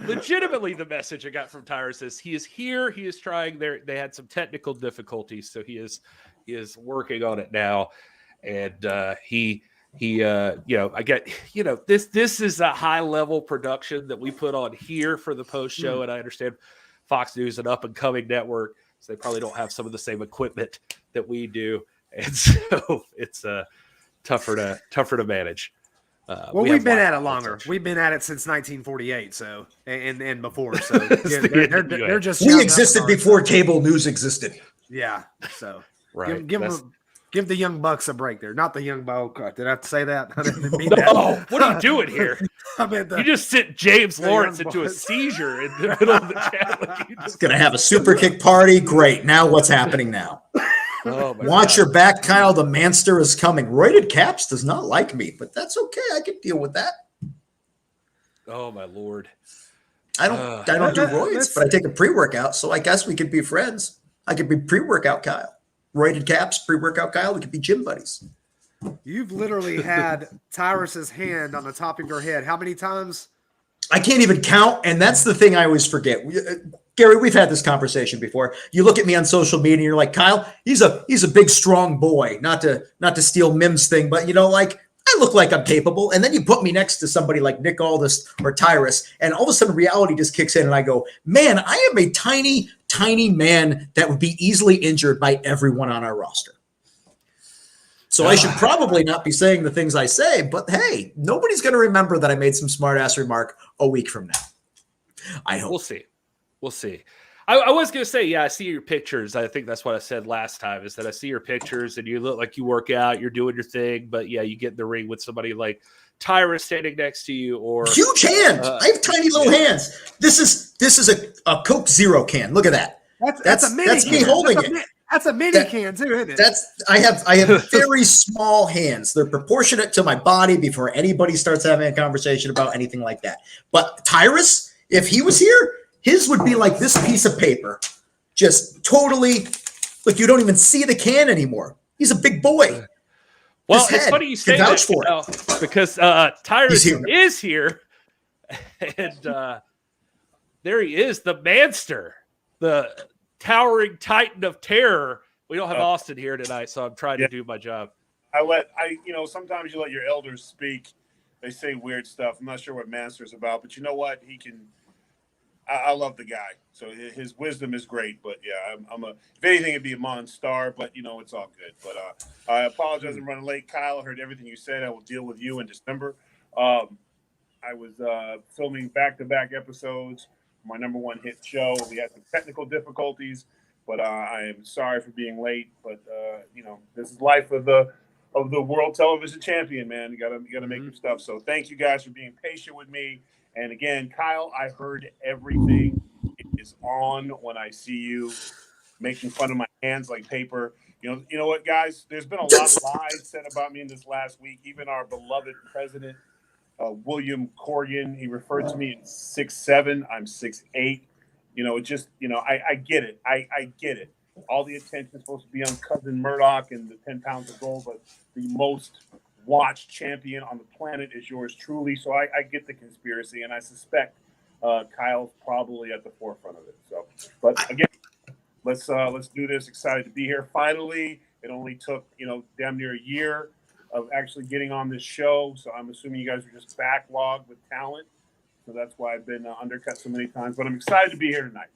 Legitimately, the message I got from Tyrus is he is here. He is trying. They had some technical difficulties, so he is working on it now, and I get this is a high level production that we put on here for the post show, and I understand Fox News, an up and coming network, so they probably don't have some of the same equipment that we do, and so it's tougher to manage. We've been at it longer. We've been at it since 1948, so and before. So they're just we existed before cable news existed. Yeah, so right. Give the Young Bucks a break there. Not the Young Bucks. Did I have to say that? I didn't mean that. Oh, what are you doing here? You just sent James Lawrence into a seizure in the middle of the chat. It's gonna have a super kick party. Great. Now what's happening now? Watch your back, Kyle. The Manster is coming. Roided Caps does not like me, but that's okay. I can deal with that. Oh my Lord. I don't do roids, but I take a pre-workout, so I guess we could be friends. I could be pre-workout Kyle. Roided Caps, pre-workout Kyle. We could be gym buddies. You've literally had Tyrus's hand on the top of your head. How many times? I can't even count, and that's the thing I always forget. Gary, we've had this conversation before. You look at me on social media, and you're like, Kyle, he's a big, strong boy. Not to steal Mim's thing, but I look like I'm capable. And then you put me next to somebody like Nick Aldis or Tyrus, and all of a sudden reality just kicks in, and I go, man, I am a tiny, tiny man that would be easily injured by everyone on our roster. So I should probably not be saying the things I say, but hey, nobody's going to remember that I made some smart-ass remark a week from now. I hope. We'll see. I was going to say, yeah, I see your pictures. I think that's what I said last time, is that I see your pictures and you look like you work out, you're doing your thing, but yeah, you get in the ring with somebody like Tyrus standing next to you, or huge hands. I have tiny little hands. This is a Coke Zero can. Look at that. That's a mini that's me can. holding it. That's a mini can too, isn't it? I have very small hands. They're proportionate to my body before anybody starts having a conversation about anything like that. But Tyrus, if he was here, his would be like this piece of paper, just totally like you don't even see the can anymore. He's a big boy. Well, it's funny you say that for it. Because Tyrus is here, and there he is, the manster, the towering titan of terror. We don't have Austin here tonight, so I'm trying to do my job. Sometimes you let your elders speak. They say weird stuff. I'm not sure what Manster's about, but you know what? I love the guy. So his wisdom is great. But yeah, if anything, it'd be a Monstar. But it's all good. But I apologize. I'm running late, Kyle. I heard everything you said. I will deal with you in December. I was filming back-to-back episodes for my number one hit show. We had some technical difficulties, but I am sorry for being late. But this is life of the world television champion, man. You gotta make your stuff. So thank you guys for being patient with me. And again, Kyle, I heard everything. It is on when I see you making fun of my hands like paper. You know what, guys? There's been a lot of lies said about me in this last week. Even our beloved president, William Corgan, he referred to me as 6'7". I'm 6'8". I get it. I get it. All the attention is supposed to be on cousin Murdoch and the 10 pounds of gold, but the most watched champion on the planet is yours truly. So I get the conspiracy, and I suspect Kyle's probably at the forefront of it. So, but again, let's do this. Excited to be here. Finally, it only took damn near a year of actually getting on this show. So I'm assuming you guys are just backlogged with talent. So that's why I've been undercut so many times. But I'm excited to be here tonight.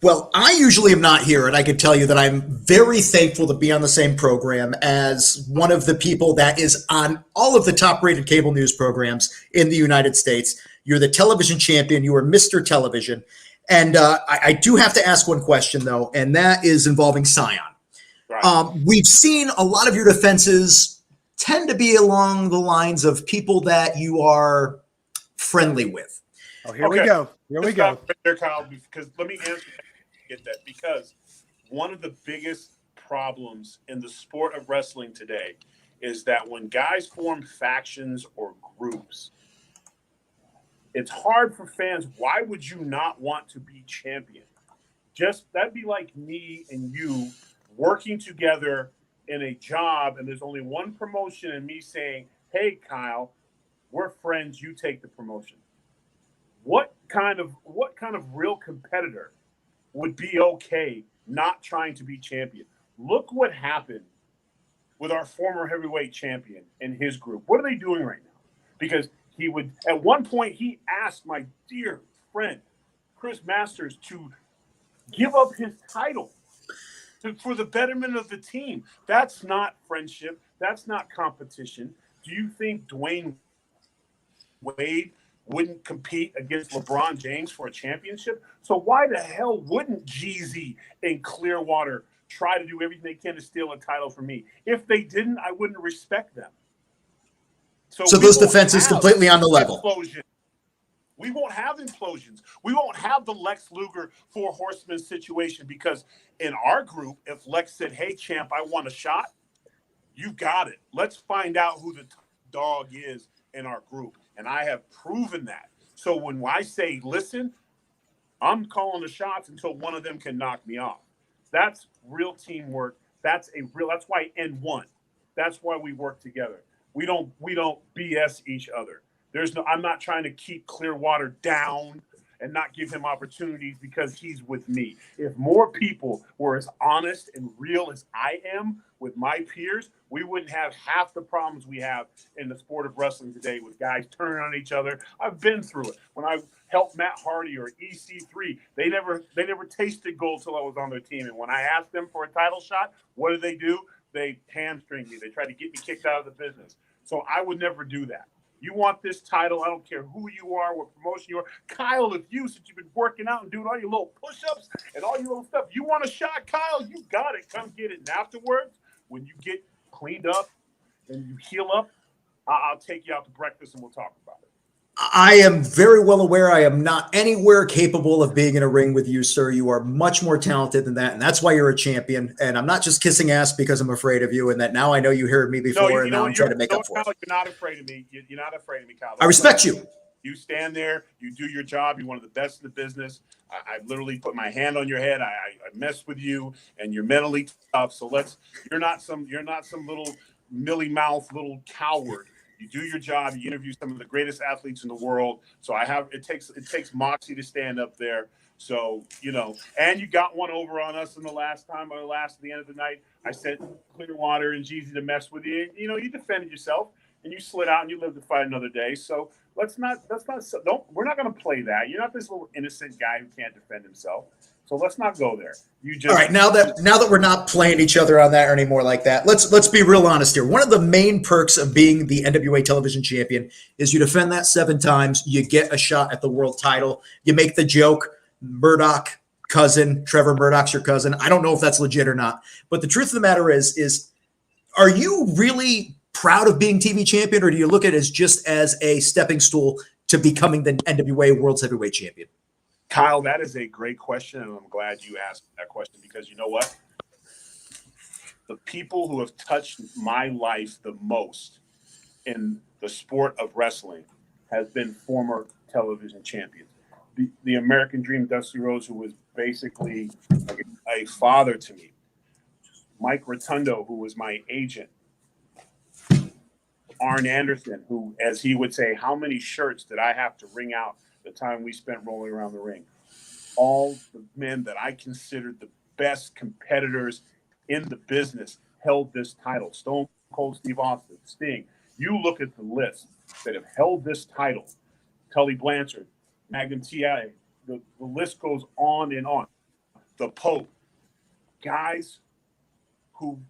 Well, I usually am not here, and I can tell you that I'm very thankful to be on the same program as one of the people that is on all of the top-rated cable news programs in the United States. You're the television champion. You are Mr. Television. And I do have to ask one question, though, and that is involving Scion. Right. We've seen a lot of your defenses tend to be along the lines of people that you are friendly with. Oh, here we go. Here we go. Right there, Kyle, because let me answer that. Get that, because one of the biggest problems in the sport of wrestling today is that when guys form factions or groups, it's hard for fans. Why would you not want to be champion? That'd be like me and you working together in a job, and there's only one promotion, and me saying, "Hey, Kyle, we're friends. You take the promotion." What kind of real competitor would be okay not trying to be champion? Look what happened with our former heavyweight champion and his group. What are they doing right now? Because at one point, he asked my dear friend, Chris Masters, to give up his title for the betterment of the team. That's not friendship. That's not competition. Do you think Dwayne Wade wouldn't compete against LeBron James for a championship? So why the hell wouldn't Jeezy and Clearwater try to do everything they can to steal a title from me? If they didn't, I wouldn't respect them. So those defenses completely on the level. We won't have implosions. We won't have the Lex Luger Four Horsemen situation, because in our group, if Lex said, "Hey, champ, I want a shot," you got it. Let's find out who the dog is in our group. And I have proven that. So when I say, listen, I'm calling the shots until one of them can knock me off. That's real teamwork. That's why N1. That's why we work together. We don't BS each other. I'm not trying to keep Clearwater down and not give him opportunities because he's with me. If more people were as honest and real as I am with my peers, we wouldn't have half the problems we have in the sport of wrestling today with guys turning on each other. I've been through it. When I helped Matt Hardy or EC3, they never tasted gold till I was on their team. And when I asked them for a title shot, what do? They hamstring me. They try to get me kicked out of the business. So I would never do that. You want this title, I don't care who you are, what promotion you are. Kyle, since you've been working out and doing all your little push-ups and all your little stuff, you want a shot, Kyle? You got it. Come get it. And afterwards, when you get cleaned up and you heal up, I'll take you out to breakfast and we'll talk about it. I am very well aware I am not anywhere capable of being in a ring with you, sir. You are much more talented than that, and that's why you're a champion. And I'm not just kissing ass because I'm afraid of you, and that now I know you heard me before, No, and now I'm trying to make up for it. Kyle, you're not afraid of me. You're not afraid of me, Kyle. I respect you. You stand there, you do your job. You're one of the best in the business. I literally put my hand on your head. I mess with you, and you're mentally tough. So you're not some little millie mouth little coward. You do your job. You interview some of the greatest athletes in the world. So it takes moxie to stand up there. So, and you got one over on us in the last time, or at the end of the night. I said Clearwater and Jeezy to mess with you. You defended yourself and you slid out and you lived to fight another day. So we're not going to play that. You're not this little innocent guy who can't defend himself. So let's not go there. All right, now that we're not playing each other on that anymore like that, let's be real honest here. One of the main perks of being the NWA television champion is you defend that 7 times, you get a shot at the world title. You make the joke, Murdoch cousin, Trevor Murdoch's your cousin. I don't know if that's legit or not, but the truth of the matter is are you really proud of being TV champion, or do you look at it as just as a stepping stool to becoming the NWA World's Heavyweight Champion? Kyle, that is a great question, and I'm glad you asked that question because you know what? The people who have touched my life the most in the sport of wrestling has been former television champions. The American Dream, Dusty Rhodes, who was basically like a father to me. Mike Rotundo, who was my agent. Arn Anderson, who, as he would say, how many shirts did I have to wring out the time we spent rolling around the ring? All the men that I considered the best competitors in the business held this title. Stone Cold Steve Austin, Sting. You look at the list that have held this title. Tully Blanchard, Magnum T.I., the list goes on and on. The Pope. Guys who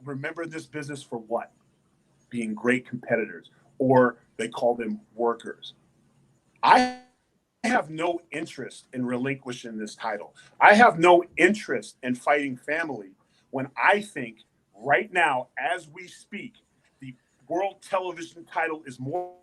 remember this business for what? Being great competitors, or they call them workers. I have no interest in relinquishing this title. I have no interest in fighting family when I think right now, as we speak, the world television title is more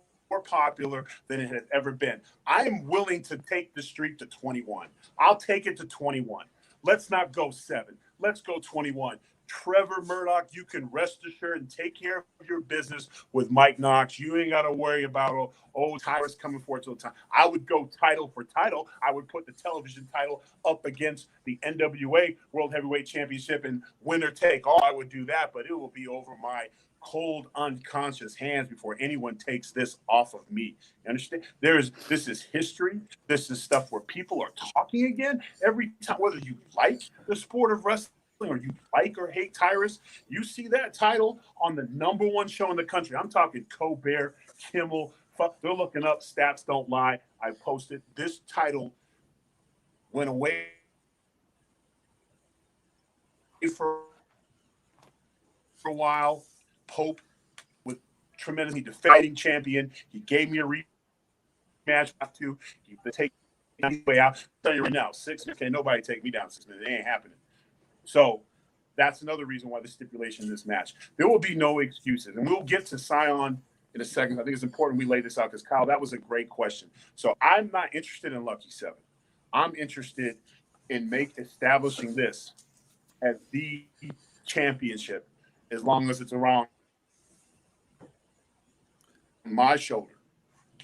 popular than it has ever been. I am willing to take the streak to 21. I'll take it to 21. Let's not go 7. Let's go 21. Trevor Murdoch, you can rest assured and take care of your business with Mike Knox. You ain't got to worry about, Tyrus coming forward till the time. I would go title for title. I would put the television title up against the NWA World Heavyweight Championship and winner take all. I would do that, but it will be over my cold, unconscious hands before anyone takes this off of me. You understand? This is history. This is stuff where people are talking again every time, whether you like the sport of wrestling or you like or hate Tyrus, you see that title on the #1 show in the country. I'm talking Colbert, Kimmel. They're looking up. Stats don't lie. I posted this title went away for a while. Pope with tremendously defending champion. He gave me a rematch. He take me way out. I'll tell you right now, 6 minutes. Can't nobody take me down 6 minutes. It ain't happening. So that's another reason why the stipulation in this match. There will be no excuses. And we'll get to Scion in a second. I think it's important we lay this out because, Kyle, that was a great question. So I'm not interested in Lucky 7. I'm interested in establishing this as the championship as long as it's around my shoulder.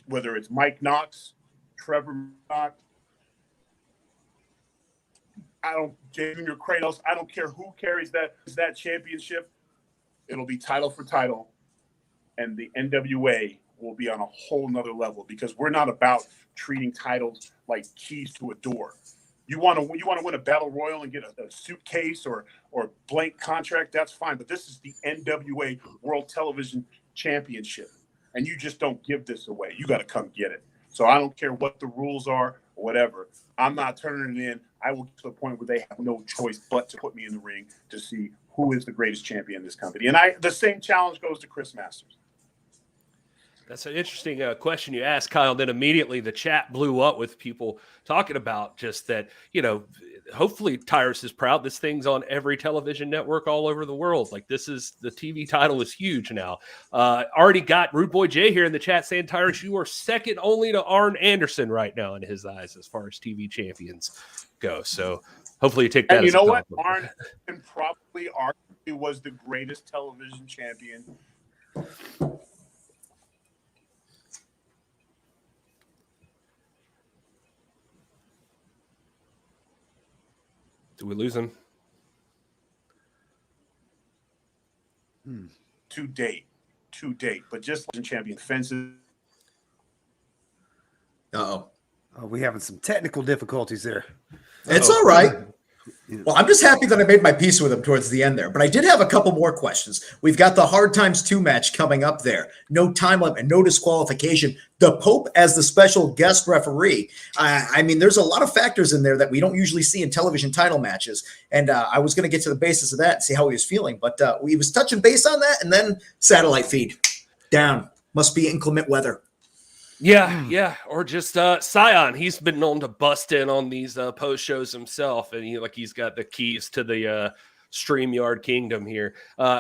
Whether it's Mike Knox, Trevor Knox, Junior Kratos, I don't care who carries that championship. It'll be title for title, and the NWA will be on a whole nother level because we're not about treating titles like keys to a door. You want to win a battle royal and get a suitcase or blank contract, that's fine. But this is the NWA World Television Championship, and you just don't give this away. You got to come get it. So I don't care what the rules are or whatever. I'm not turning it in. I will get to the point where they have no choice but to put me in the ring to see who is the greatest champion in this company. And the same challenge goes to Chris Masters. That's an interesting question you asked, Kyle. Then immediately the chat blew up with people talking about just that, hopefully Tyrus is proud. This thing's on every television network all over the world. Like, this is, the TV title is huge now. Already got Rude Boy J here in the chat saying, Tyrus, you are second only to Arn Anderson right now in his eyes as far as TV champions go. So hopefully you take that. And you as know a what? compliment. Arn probably arguably was the greatest television champion. Do we lose him? To date, but just champion fences. Uh-oh. Oh, we having some technical difficulties there. It's all right. Well, I'm just happy that I made my peace with him towards the end there. But I did have a couple more questions. We've got the Hard Times 2 match coming up there. No time limit, no disqualification. The Pope as the special guest referee. I mean, there's a lot of factors in there that we don't usually see in television title matches. And I was going to get to the basis of that and see how he was feeling. But he was touching base on that, and then satellite feed down. Must be inclement weather. Yeah, or just Scion. He's been known to bust in on these post shows himself, and he's got the keys to the StreamYard kingdom here.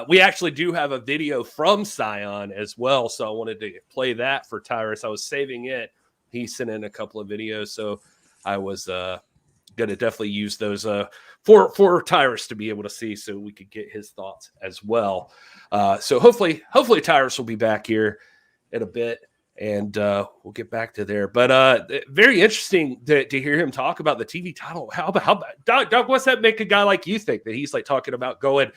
We actually do have a video from Scion as well, so I wanted to play that for Tyrus. I was saving it. He sent in a couple of videos, so I was going to definitely use those for Tyrus to be able to see, so we could get his thoughts as well. So hopefully Tyrus will be back here in a bit. And we'll get back to there. But very interesting to hear him talk about the TV title. How about Doug, what's that make a guy like you think that he's like talking about going,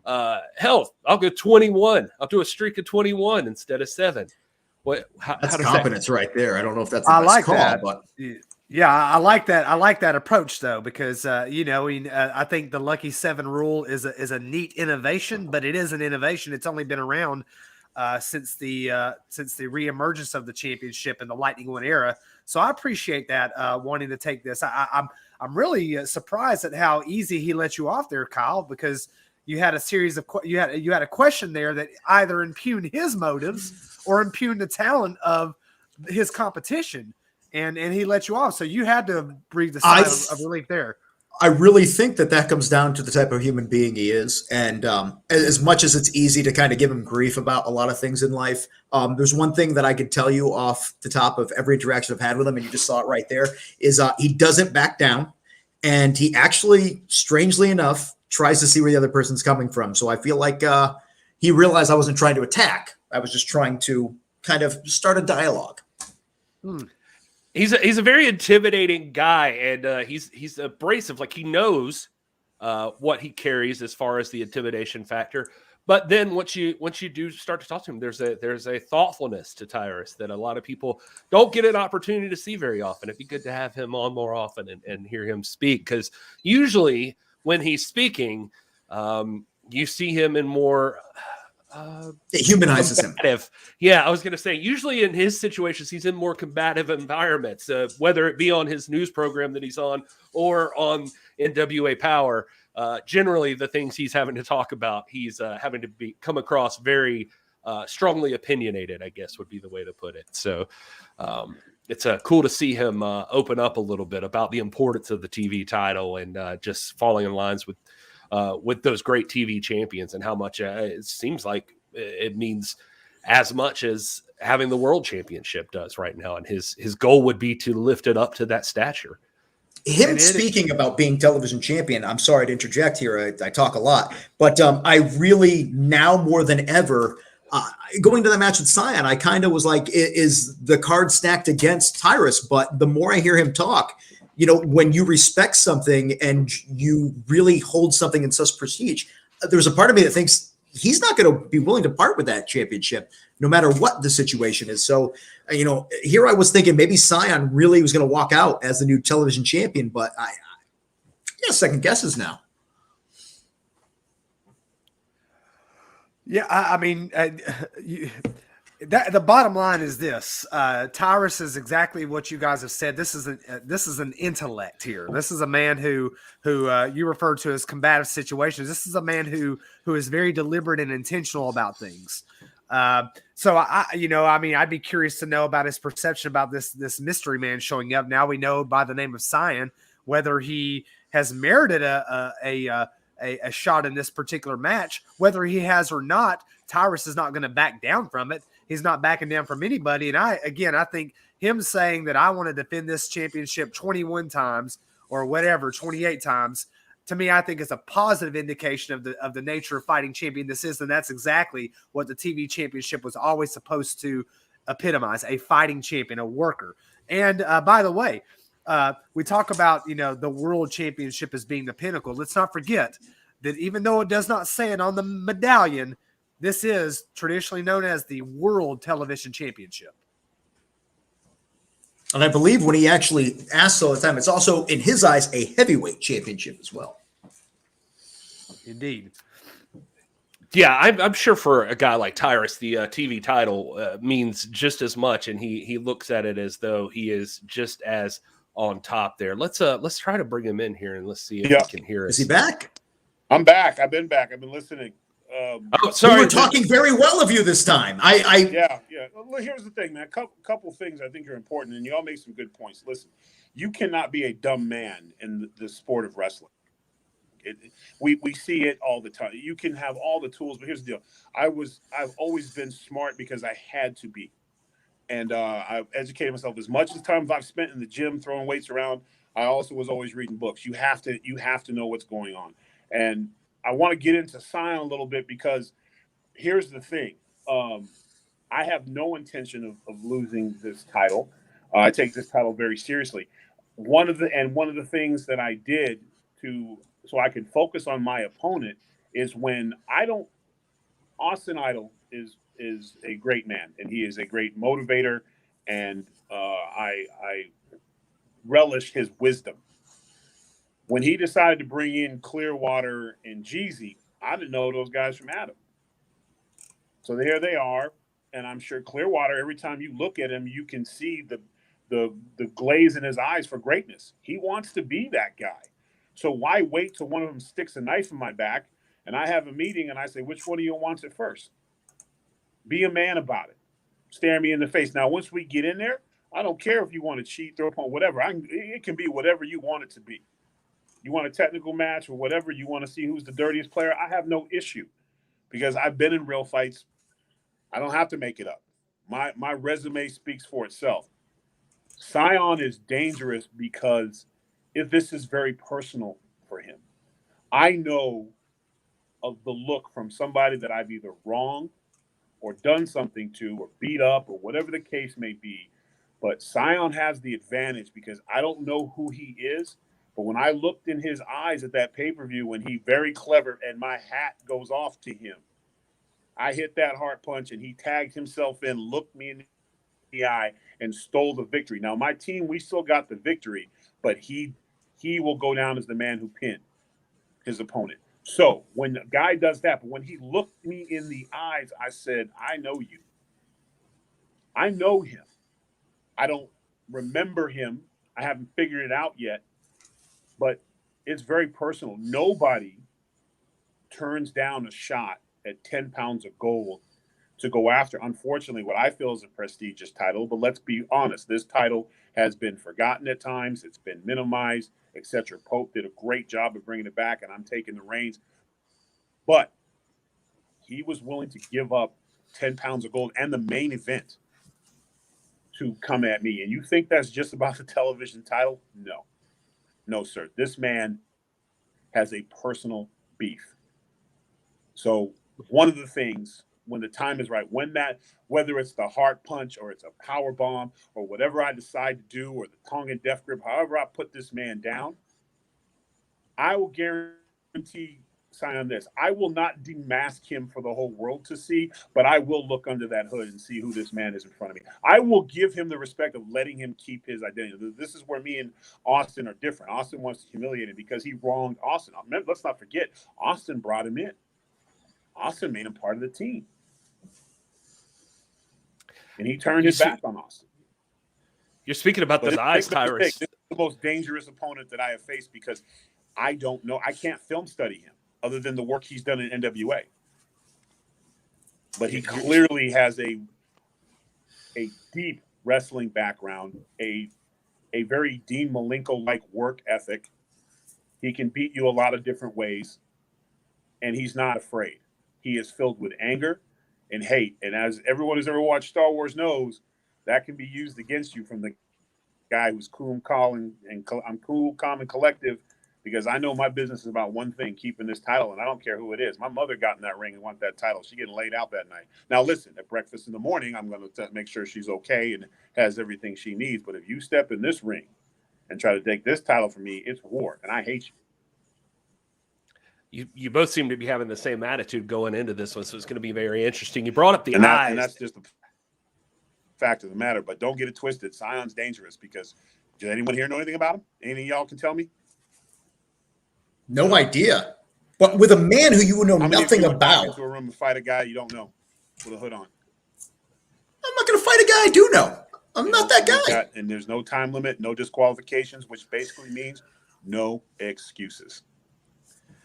hell, I'll go 21. I'll do a streak of 21 instead of 7. That's confidence right there. I don't know if that's the best call, that. But yeah, I like that. I like that approach though, because I think the Lucky 7 rule is a neat innovation, but it is an innovation. It's only been around since the reemergence of the championship in the Lightning One era. So I appreciate that wanting to take this. I'm really surprised at how easy he let you off there, Kyle, because you had a series of you had a question there that either impugned his motives or impugned the talent of his competition, and he let you off. So you had to breathe the sigh of relief there. I really think that comes down to the type of human being he is. And as much as it's easy to kind of give him grief about a lot of things in life, there's one thing that I could tell you off the top of every interaction I've had with him, and you just saw it right there, is he doesn't back down. And he actually, strangely enough, tries to see where the other person's coming from. So I feel like he realized I wasn't trying to attack. I was just trying to kind of start a dialogue. He's a very intimidating guy, and he's abrasive. Like, he knows what he carries as far as the intimidation factor. But then once you do start to talk to him, there's a thoughtfulness to Tyrus that a lot of people don't get an opportunity to see very often. It'd be good to have him on more often and hear him speak, because usually when he's speaking, you see him in more. It humanizes combative. Him. Yeah, I was going to say, usually in his situations, he's in more combative environments, whether it be on his news program that he's on or on NWA Powerrr. Generally, the things he's having to talk about, he's having to come across very strongly opinionated, I guess would be the way to put it. So it's cool to see him open up a little bit about the importance of the TV title and just falling in lines with those great TV champions, and how much it seems like it means as much as having the world championship does right now. And his goal would be to lift it up to that stature. Him speaking about being television champion, I'm sorry to interject here. I talk a lot, but I really, now more than ever, going to the match with Scion, I kind of was like, is the card stacked against Tyrus? But the more I hear him talk, when you respect something and you really hold something in such prestige, there's a part of me that thinks he's not going to be willing to part with that championship, no matter what the situation is. So, here I was thinking maybe Scion really was going to walk out as the new television champion, but I second guesses now. Yeah, I mean, the bottom line is this: Tyrus is exactly what you guys have said. This is an intellect here. This is a man who you refer to as combative situations. This is a man who is very deliberate and intentional about things. So I'd be curious to know about his perception about this mystery man showing up. Now we know by the name of Scion whether he has merited a shot in this particular match. Whether he has or not, Tyrus is not going to back down from it. He's not backing down from anybody. And I think him saying that I want to defend this championship 21 times or whatever, 28 times, to me, I think it's a positive indication of the nature of fighting champion this is. And that's exactly what the TV championship was always supposed to epitomize: a fighting champion, a worker. And by the way, we talk about, the world championship as being the pinnacle. Let's not forget that even though it does not say it on the medallion, this is traditionally known as the World Television Championship. And I believe when he actually asks all the time, it's also, in his eyes, a heavyweight championship as well. Indeed. Yeah, I'm sure for a guy like Tyrus, the TV title means just as much, and he looks at it as though he is just as on top there. Let's try to bring him in here and let's see if he can hear us. Is he back? I'm back. I've been back. I've been listening. Sorry, we were talking very well of you this time. Yeah. Well, here's the thing, man. A couple things I think are important, and you all make some good points. Listen, you cannot be a dumb man in the sport of wrestling. We see it all the time. You can have all the tools, but here's the deal. I've always been smart because I had to be, and I've educated myself as much as time I've spent in the gym throwing weights around. I also was always reading books. You have to know what's going on, and I want to get into Scion a little bit because here's the thing. I have no intention of losing this title. I take this title very seriously. One of the things that I did so I could focus on my opponent is when Austin Idol is a great man, and he is a great motivator, and I relish his wisdom. When he decided to bring in Clearwater and Jeezy, I didn't know those guys from Adam. So here they are, and I'm sure Clearwater, every time you look at him, you can see the glaze in his eyes for greatness. He wants to be that guy. So why wait till one of them sticks a knife in my back and I have a meeting and I say, which one of you wants it first? Be a man about it. Stare me in the face. Now, once we get in there, I don't care if you want to cheat, throw a point, whatever. It can be whatever you want it to be. You want a technical match or whatever, you want to see who's the dirtiest player, I have no issue because I've been in real fights. I don't have to make it up. My resume speaks for itself. Scion is dangerous because if this is very personal for him. I know of the look from somebody that I've either wronged or done something to or beat up or whatever the case may be. But Scion has the advantage because I don't know who he is. But when I looked in his eyes at that pay-per-view, when he very clever and my hat goes off to him, I hit that heart punch and he tagged himself in, looked me in the eye, and stole the victory. Now, my team, we still got the victory, but he will go down as the man who pinned his opponent. So when the guy does that, but when he looked me in the eyes, I said, I know you. I know him. I don't remember him. I haven't figured it out yet. But it's very personal. Nobody turns down a shot at 10 pounds of gold to go after, unfortunately, what I feel is a prestigious title. But let's be honest, this title has been forgotten at times. It's been minimized, etc. Pope did a great job of bringing it back, and I'm taking the reins. But he was willing to give up 10 pounds of gold and the main event to come at me. And you think that's just about the television title? No. No, sir. This man has a personal beef. So one of the things, when the time is right, whether it's the heart punch or it's a power bomb or whatever I decide to do, or the tongue and death grip, however I put this man down, I will guarantee Scion this. I will not demask him for the whole world to see, but I will look under that hood and see who this man is in front of me. I will give him the respect of letting him keep his identity. This is where me and Austin are different. Austin wants to humiliate him because he wronged Austin. Let's not forget, Austin brought him in. Austin made him part of the team. And he turned his back on Austin. You're speaking about those eyes, Tyrus. This is the most dangerous opponent that I have faced because I don't know. I can't film study him other than the work he's done in NWA. But he clearly has a deep wrestling background, a very Dean Malenko-like work ethic. He can beat you a lot of different ways, and he's not afraid. He is filled with anger and hate. And as everyone who's ever watched Star Wars knows, that can be used against you from the guy who's cool, calm, and collective, because I know my business is about one thing, keeping this title, and I don't care who it is. My mother got in that ring and won that title. She getting laid out that night. Now, listen, at breakfast in the morning, I'm going to make sure she's okay and has everything she needs. But if you step in this ring and try to take this title from me, it's war, and I hate you. You both seem to be having the same attitude going into this one, so it's going to be very interesting. You brought up the eyes. And that's just the fact of the matter. But don't get it twisted. Sion's dangerous because does anyone here know anything about him? Any of y'all can tell me? No idea. But with a man who you know nothing about. Into a room and fight a guy you don't know with a hood on. I'm not going to fight a guy I do know. I'm not that guy. And there's no time limit, no disqualifications, which basically means no excuses.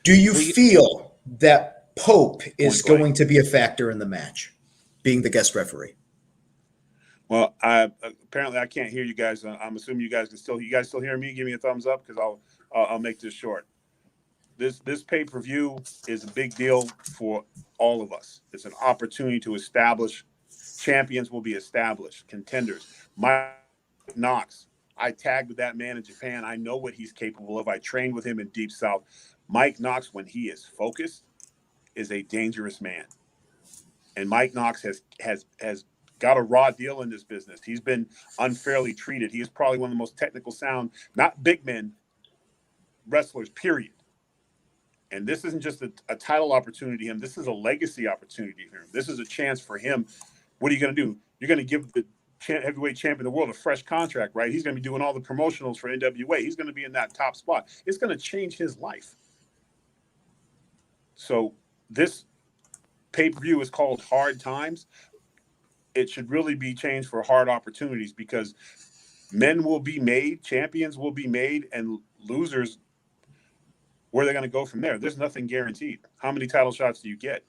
Do you feel that Pope is going to be a factor in the match, being the guest referee? Well, apparently I can't hear you guys. I'm assuming you guys still hear me? Give me a thumbs up because I'll make this short. This pay-per-view is a big deal for all of us. It's an opportunity to establish champions will be established, contenders. Mike Knox, I tagged with that man in Japan. I know what he's capable of. I trained with him in Deep South. Mike Knox, when he is focused, is a dangerous man. And Mike Knox has got a raw deal in this business. He's been unfairly treated. He is probably one of the most technical sound, not big men, wrestlers, period. And this isn't just a title opportunity to him. This is a legacy opportunity for him. This is a chance for him. What are you going to do? You're going to give the heavyweight champion of the world a fresh contract, right? He's going to be doing all the promotionals for NWA. He's going to be in that top spot. It's going to change his life. So this pay-per-view is called Hard Times. It should really be changed for hard opportunities because men will be made, champions will be made, and losers, where are they going to go from there? There's nothing guaranteed. How many title shots do you get?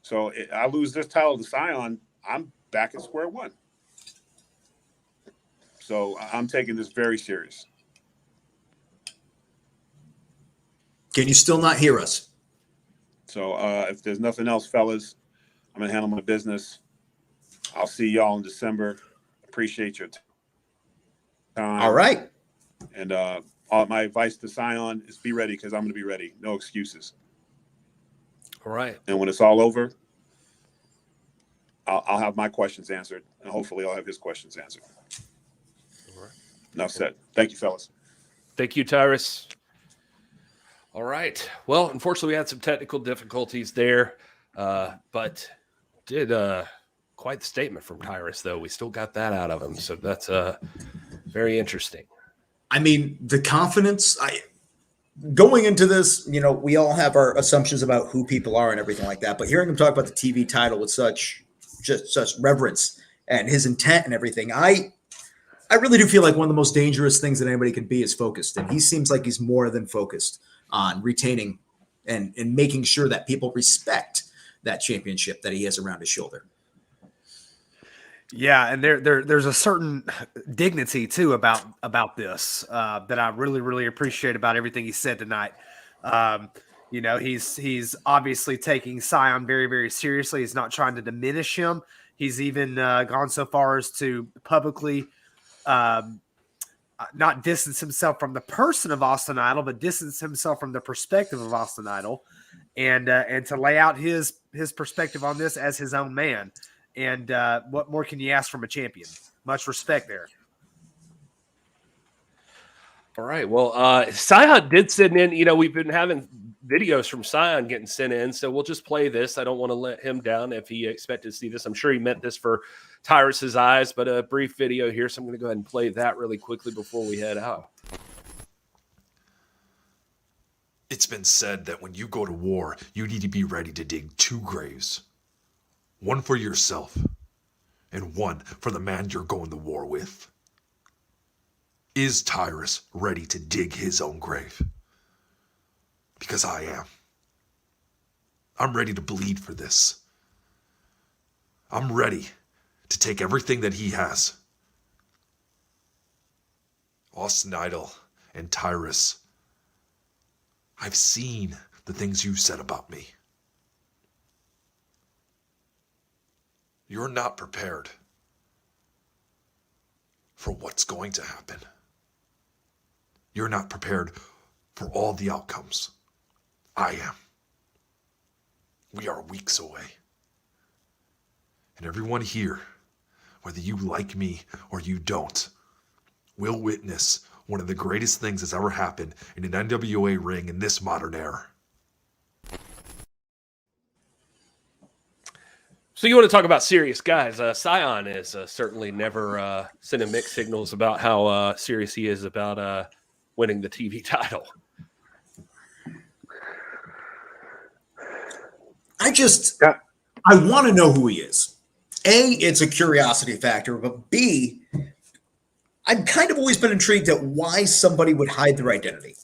So I lose this title to Sion, I'm back at square one. So I'm taking this very serious. Can you still not hear us? So if there's nothing else, fellas, I'm going to handle my business. I'll see y'all in December. Appreciate your time. All right. And my advice to Sion is be ready because I'm going to be ready. No excuses. All right. And when it's all over, I'll have my questions answered. And hopefully I'll have his questions answered. All right. Enough said. Thank you, fellas. Thank you, Tyrus. All right. Well, unfortunately, we had some technical difficulties there, but did quite the statement from Tyrus, though. We still got that out of him, so that's very interesting. I mean, the confidence. Going into this, you know, we all have our assumptions about who people are and everything like that, but hearing him talk about the TV title with such reverence and his intent and everything, I really do feel like one of the most dangerous things that anybody can be is focused, and he seems like he's more than focused on retaining and making sure that people respect that championship that he has around his shoulder. Yeah, and there's a certain dignity too about this that I really appreciate about everything he said tonight. You know, he's obviously taking Sion very seriously. He's not trying to diminish him. He's even gone so far as to publicly not distance himself from the person of Austin Idol, but distance himself from the perspective of Austin Idol, and to lay out his perspective on this as his own man. And what more can you ask from a champion? Much respect there. All right. Well, Sion did send in, you know, we've been having videos from Sion getting sent in, so we'll just play this. I don't want to let him down if he expected to see this. I'm sure he meant this for Tyrus's eyes, but a brief video here, so I'm going to go ahead and play that really quickly before we head out. It's been said that when you go to war, you need to be ready to dig 2 graves. One for yourself, and one for the man you're going to war with. Is Tyrus ready to dig his own grave? Because I am. I'm ready to bleed for this. I'm ready to take everything that he has. Austin Idol and Tyrus I've seen the things you've said about me. You're not prepared for what's going to happen. You're not prepared for all the outcomes. I am. We are weeks away. And everyone here, whether you like me or you don't, will witness one of the greatest things that's ever happened in an NWA ring in this modern era. So you want to talk about serious guys? Scion is certainly never sending mixed signals about how serious he is about winning the TV title. I want to know who he is. A, it's a curiosity factor, but B, I've kind of always been intrigued at why somebody would hide their identity.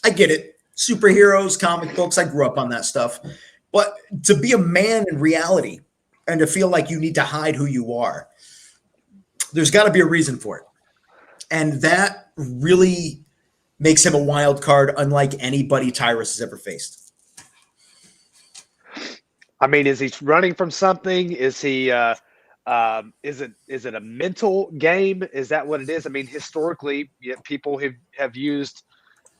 I get it. Superheroes, comic books, I grew up on that stuff. But to be a man in reality and to feel like you need to hide who you are, there's got to be a reason for it. And that really makes him a wild card, unlike anybody Tyrus has ever faced. I mean, is he running from something? Is he? Is it a mental game? Is that what it is? I mean, historically, people have used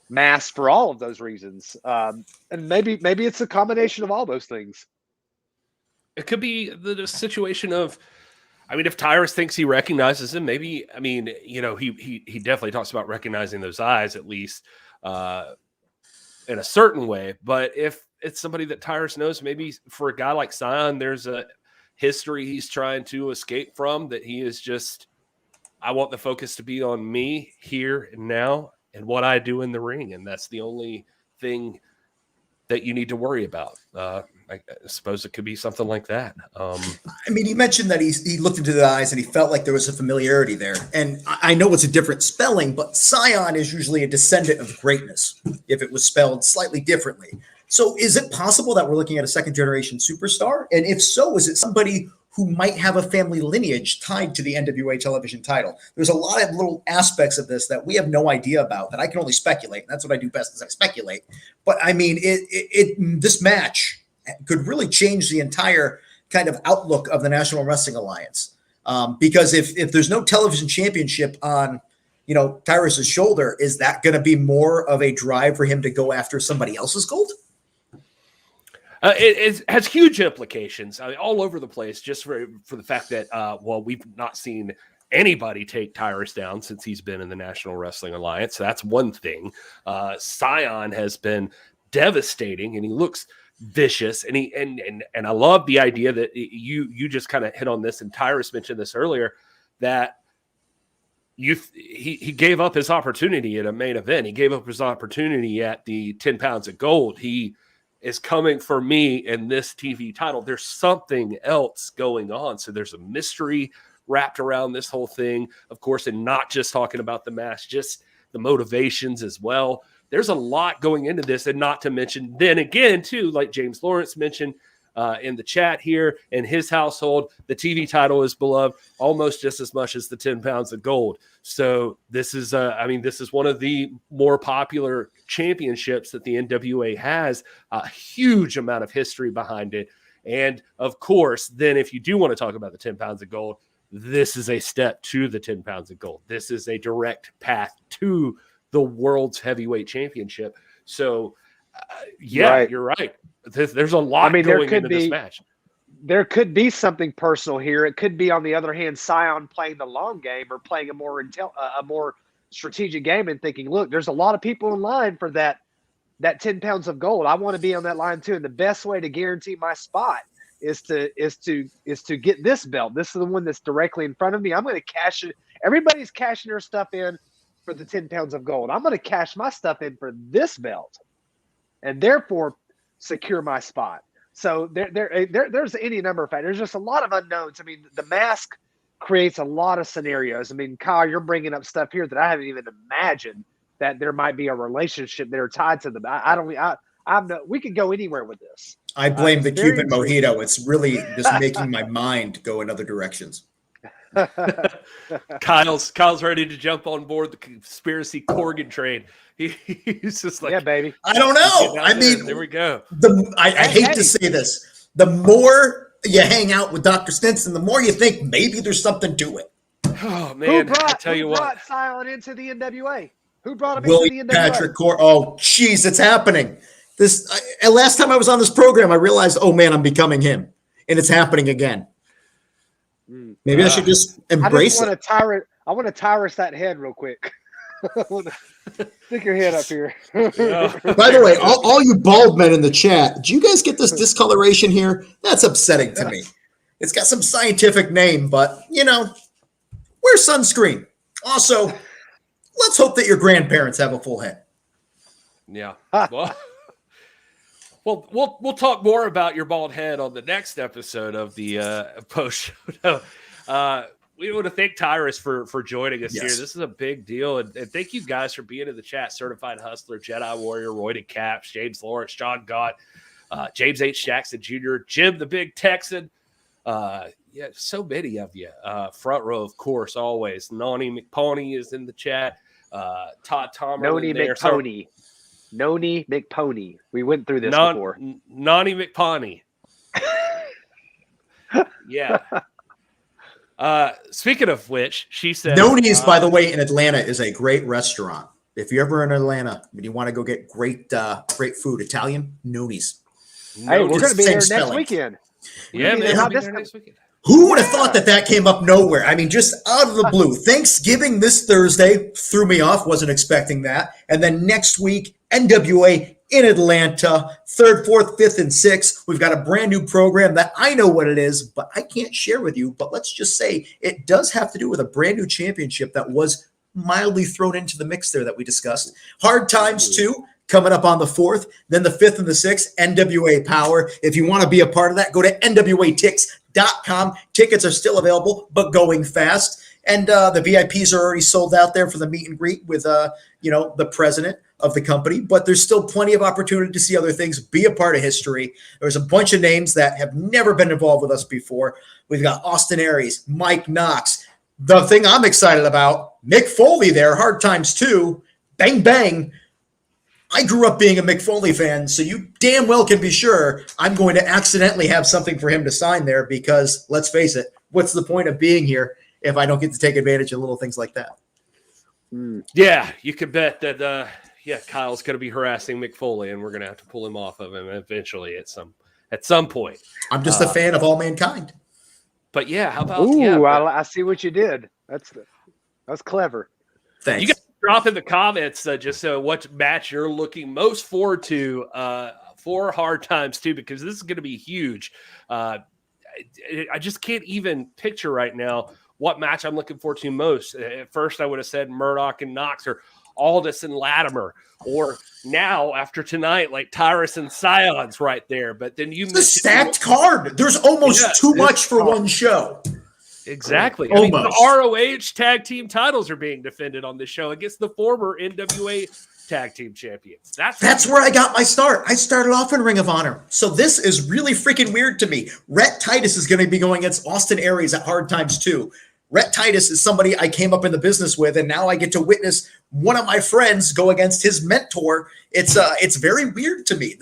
masks for all of those reasons, and maybe it's a combination of all those things. It could be the situation of, I mean, if Tyrus thinks he recognizes him, maybe, I mean, you know, he definitely talks about recognizing those eyes, at least in a certain way. But if it's somebody that Tyrus knows, maybe for a guy like Scion, there's a history he's trying to escape from, that he is just, I want the focus to be on me here and now and what I do in the ring. And that's the only thing that you need to worry about. I suppose it could be something like that. I mean, he mentioned that he looked into the eyes and he felt like there was a familiarity there. And I know it's a different spelling, but Scion is usually a descendant of greatness if it was spelled slightly differently. So is it possible that we're looking at a second generation superstar? And if so, is it somebody who might have a family lineage tied to the NWA television title? There's a lot of little aspects of this that we have no idea about, that I can only speculate. And that's what I do best, is I speculate. But I mean, this match could really change the entire kind of outlook of the National Wrestling Alliance. Because if there's no television championship on, you know, Tyrus's shoulder, is that going to be more of a drive for him to go after somebody else's gold? It has huge implications, I mean, all over the place, just for the fact that, well, we've not seen anybody take Tyrus down since he's been in the National Wrestling Alliance. So that's one thing. Scion has been devastating, and he looks vicious, and I love the idea that you just kind of hit on this, and Tyrus mentioned this earlier, that he gave up his opportunity at a main event. He gave up his opportunity at the 10 pounds of gold. He is coming for me in this TV title. There's something else going on. So there's a mystery wrapped around this whole thing, of course, and not just talking about the match, just the motivations as well. There's a lot going into this, and not to mention, then again, too, like James Lawrence mentioned in the chat here, in his household, the TV title is beloved almost just as much as the 10 pounds of gold. So this is, I mean, this is one of the more popular championships that the NWA has, a huge amount of history behind it. And of course, then if you do want to talk about the 10 pounds of gold, this is a step to the 10 pounds of gold. This is a direct path to the world's heavyweight championship. So yeah, right. You're right. There's a lot going into this match. There could be something personal here. It could be, on the other hand, Scion playing the long game, or playing a more strategic game, and thinking, look, there's a lot of people in line for that 10 pounds of gold. I want to be on that line too. And the best way to guarantee my spot is to get this belt. This is the one that's directly in front of me. I'm going to cash it. Everybody's cashing their stuff in for the 10 pounds of gold. I'm going to cash my stuff in for this belt, and therefore secure my spot. So there's any number of factors. There's just a lot of unknowns. I mean, the mask creates a lot of scenarios. I mean, Kyle, you're bringing up stuff here that I haven't even imagined that there might be a relationship that are tied to them. We could go anywhere with this. I blame the Cuban mojito. It's really just making my mind go in other directions. Kyle's ready to jump on board the conspiracy Corgan train. He's just like, yeah, baby. I don't know. I mean, there we go. I hate to say this. The more you hang out with Dr. Stinson, the more you think maybe there's something to it. Oh man, I tell you who what. brought Silent into the NWA? Who brought him William into the NWA? Patrick Core. Oh, jeez, it's happening. Last time I was on this program, I realized, oh man, I'm becoming him, and it's happening again. Maybe I should just embrace it. I want to Tyrus that head real quick. Stick your head up here. By the way, all you bald men in the chat, do you guys get this discoloration here? That's upsetting to me. It's got some scientific name, but, wear sunscreen. Also, let's hope that your grandparents have a full head. Yeah. Well, we'll talk more about your bald head on the next episode of the post show. We want to thank Tyrus for joining us here. This is a big deal. And thank you guys for being in the chat. Certified Hustler, Jedi Warrior, Royded Caps, James Lawrence, John Gott, James H. Jackson Jr., Jim the Big Texan. So many of you. Front row, of course, always. Noni McPony is in the chat. Todd Tomerlin. Noni McPony. Noni McPony. We went through this before. Noni McPony. Yeah. Speaking of which, she said Noni's, by the way, in Atlanta is a great restaurant. If you're ever in Atlanta and you want to go get great food, Italian, Noni's. Hey, we're going to be there next weekend. Yeah, man. Next weekend. Who would have thought that came up nowhere? I mean, just out of the blue. Thanksgiving this Thursday threw me off. Wasn't expecting that. And then next week, NWA in Atlanta, 3rd, 4th, 5th, and 6th. We've got a brand new program that I know what it is, but I can't share with you. But let's just say it does have to do with a brand new championship that was mildly thrown into the mix there that we discussed. Hard Times 2 coming up on the 4th, then the 5th and the 6th, NWA Powerrr. If you want to be a part of that, go to NWATix.com. Tickets are still available, but going fast. And the VIPs are already sold out there for the meet and greet with, the president of the company. But there's still plenty of opportunity to see other things, be a part of history. There's a bunch of names that have never been involved with us before. We've got Austin Aries, Mike Knox. The thing I'm excited about, Mick Foley there, Hard Times 2, bang, bang. I grew up being a Mick Foley fan, so you damn well can be sure I'm going to accidentally have something for him to sign there because, let's face it, what's the point of being here if I don't get to take advantage of little things like that? Yeah, you could bet that, Kyle's going to be harassing Mick Foley, and we're going to have to pull him off of him eventually at some point. I'm just a fan of all mankind. But yeah, how about? Ooh, I see what you did. That's clever. Thanks. You guys drop in the comments what match you're looking most forward to for Hard Times 2, because this is going to be huge. I just can't even picture right now what match I'm looking forward to most. At first, I would have said Murdoch and Knox, or Aldis and Latimer, or now after tonight, like Tyrus and Scion's right there. But then you the stacked card. There's almost too much for one show. Exactly. I mean, the ROH tag team titles are being defended on this show against the former NWA tag team champions. That's where I got my start. I started off in Ring of Honor. So this is really freaking weird to me. Rhett Titus is going to be going against Austin Aries at Hard Times 2. Rhett Titus is somebody I came up in the business with, and now I get to witness one of my friends go against his mentor. It's very weird to me.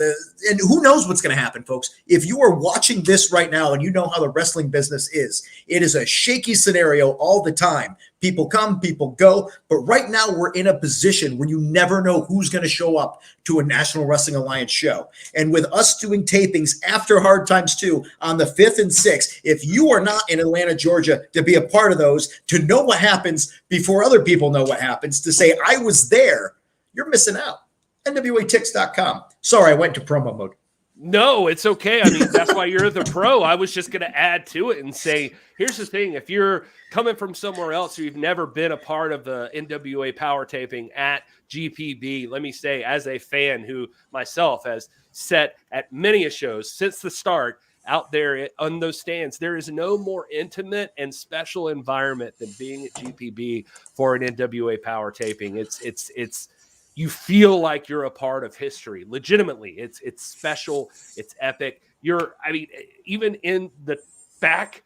And who knows what's going to happen, folks. If you are watching this right now and you know how the wrestling business is, it is a shaky scenario all the time. People come, people go. But right now we're in a position where you never know who's going to show up to a National Wrestling Alliance show. And with us doing tapings after Hard Times 2 on the 5th and 6th, if you are not in Atlanta, Georgia, to be a part of those, to know what happens before other people know what happens, to say, I was there, you're missing out. NWATix.com. Sorry, I went to promo mode. No, it's okay. I mean, that's why you're the pro. I was just going to add to it and say, here's the thing. If you're coming from somewhere else or you've never been a part of the NWA Powerrr taping at GPB, let me say, as a fan who myself has sat at many shows since the start out there on those stands, there is no more intimate and special environment than being at GPB for an NWA Powerrr taping. It's you feel like you're a part of history. Legitimately, it's special. It's epic. Even in the back